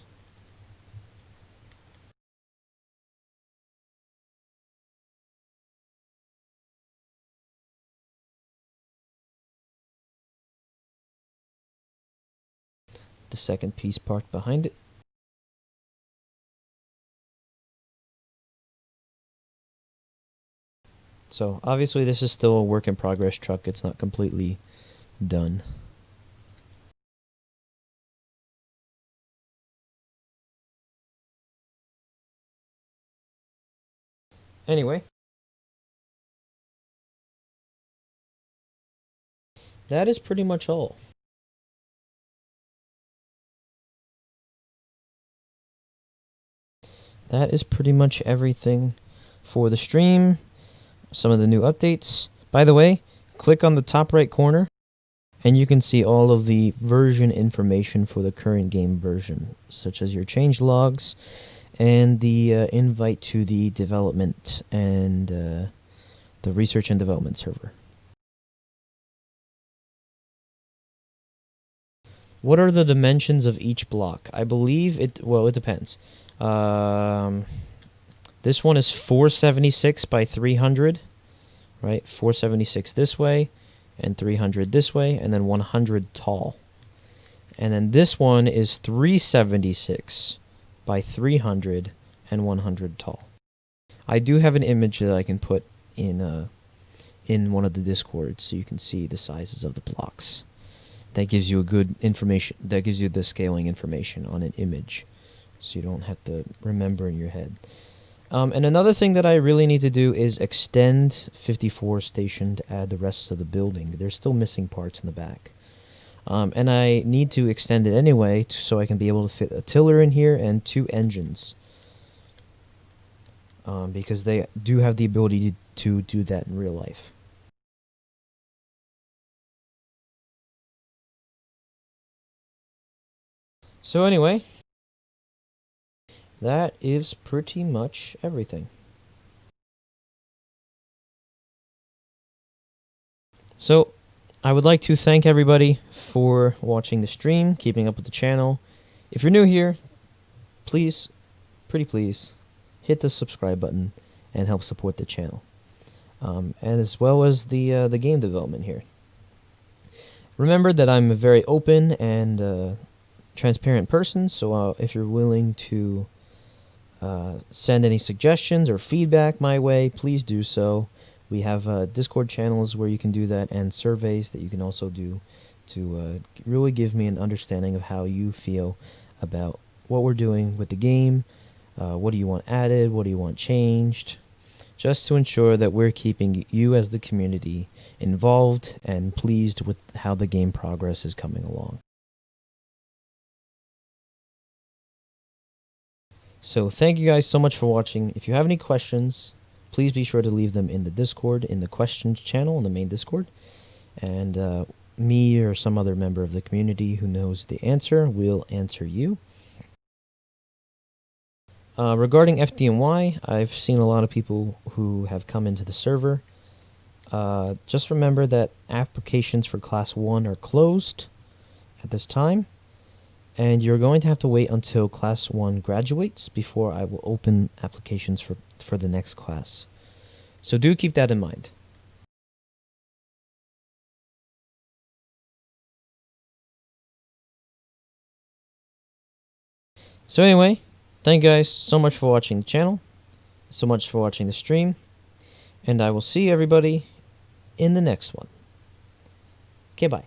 The second piece parked behind it. So obviously this is still a work in progress truck. It's not completely done. Anyway, that is pretty much all. That is pretty much everything for the stream. Some of the new updates. By the way, click on the top right corner and you can see all of the version information for the current game version, such as your change logs and the invite to the development and the research and development server. What are the dimensions of each block? I believe it depends. This one is 476 by 300, right? 476 this way, and 300 this way, and then 100 tall. And then this one is 376 by 300 and 100 tall. I do have an image that I can put in one of the Discords so you can see the sizes of the blocks. That gives you a good information. That gives you the scaling information on an image, so you don't have to remember in your head. And another thing that I really need to do is extend 54 Station to add the rest of the building. There's still missing parts in the back. And I need to extend it anyway so I can be able to fit a tiller in here and 2 engines. Because they do have the ability to do that in real life. So anyway, that is pretty much everything. So, I would like to thank everybody for watching the stream, keeping up with the channel. If you're new here, please, pretty please, hit the subscribe button and help support the channel. And as well as the game development here. Remember that I'm a very open and transparent person, so if you're willing to send any suggestions or feedback my way, please do so. We have Discord channels where you can do that, and surveys that you can also do to really give me an understanding of how you feel about what we're doing with the game. What do you want added? What do you want changed? Just to ensure that we're keeping you as the community involved and pleased with how the game progress is coming along. So thank you guys so much for watching. If you have any questions, please be sure to leave them in the Discord, in the questions channel, in the main Discord. And me or some other member of the community who knows the answer will answer you. Regarding FDNY, I've seen a lot of people who have come into the server. Just remember that applications for Class 1 are closed at this time, and you're going to have to wait until Class 1 graduates before I will open applications for the next class. So do keep that in mind. So anyway, thank you guys so much for watching the channel, so much for watching the stream, and I will see everybody in the next one. Okay, bye.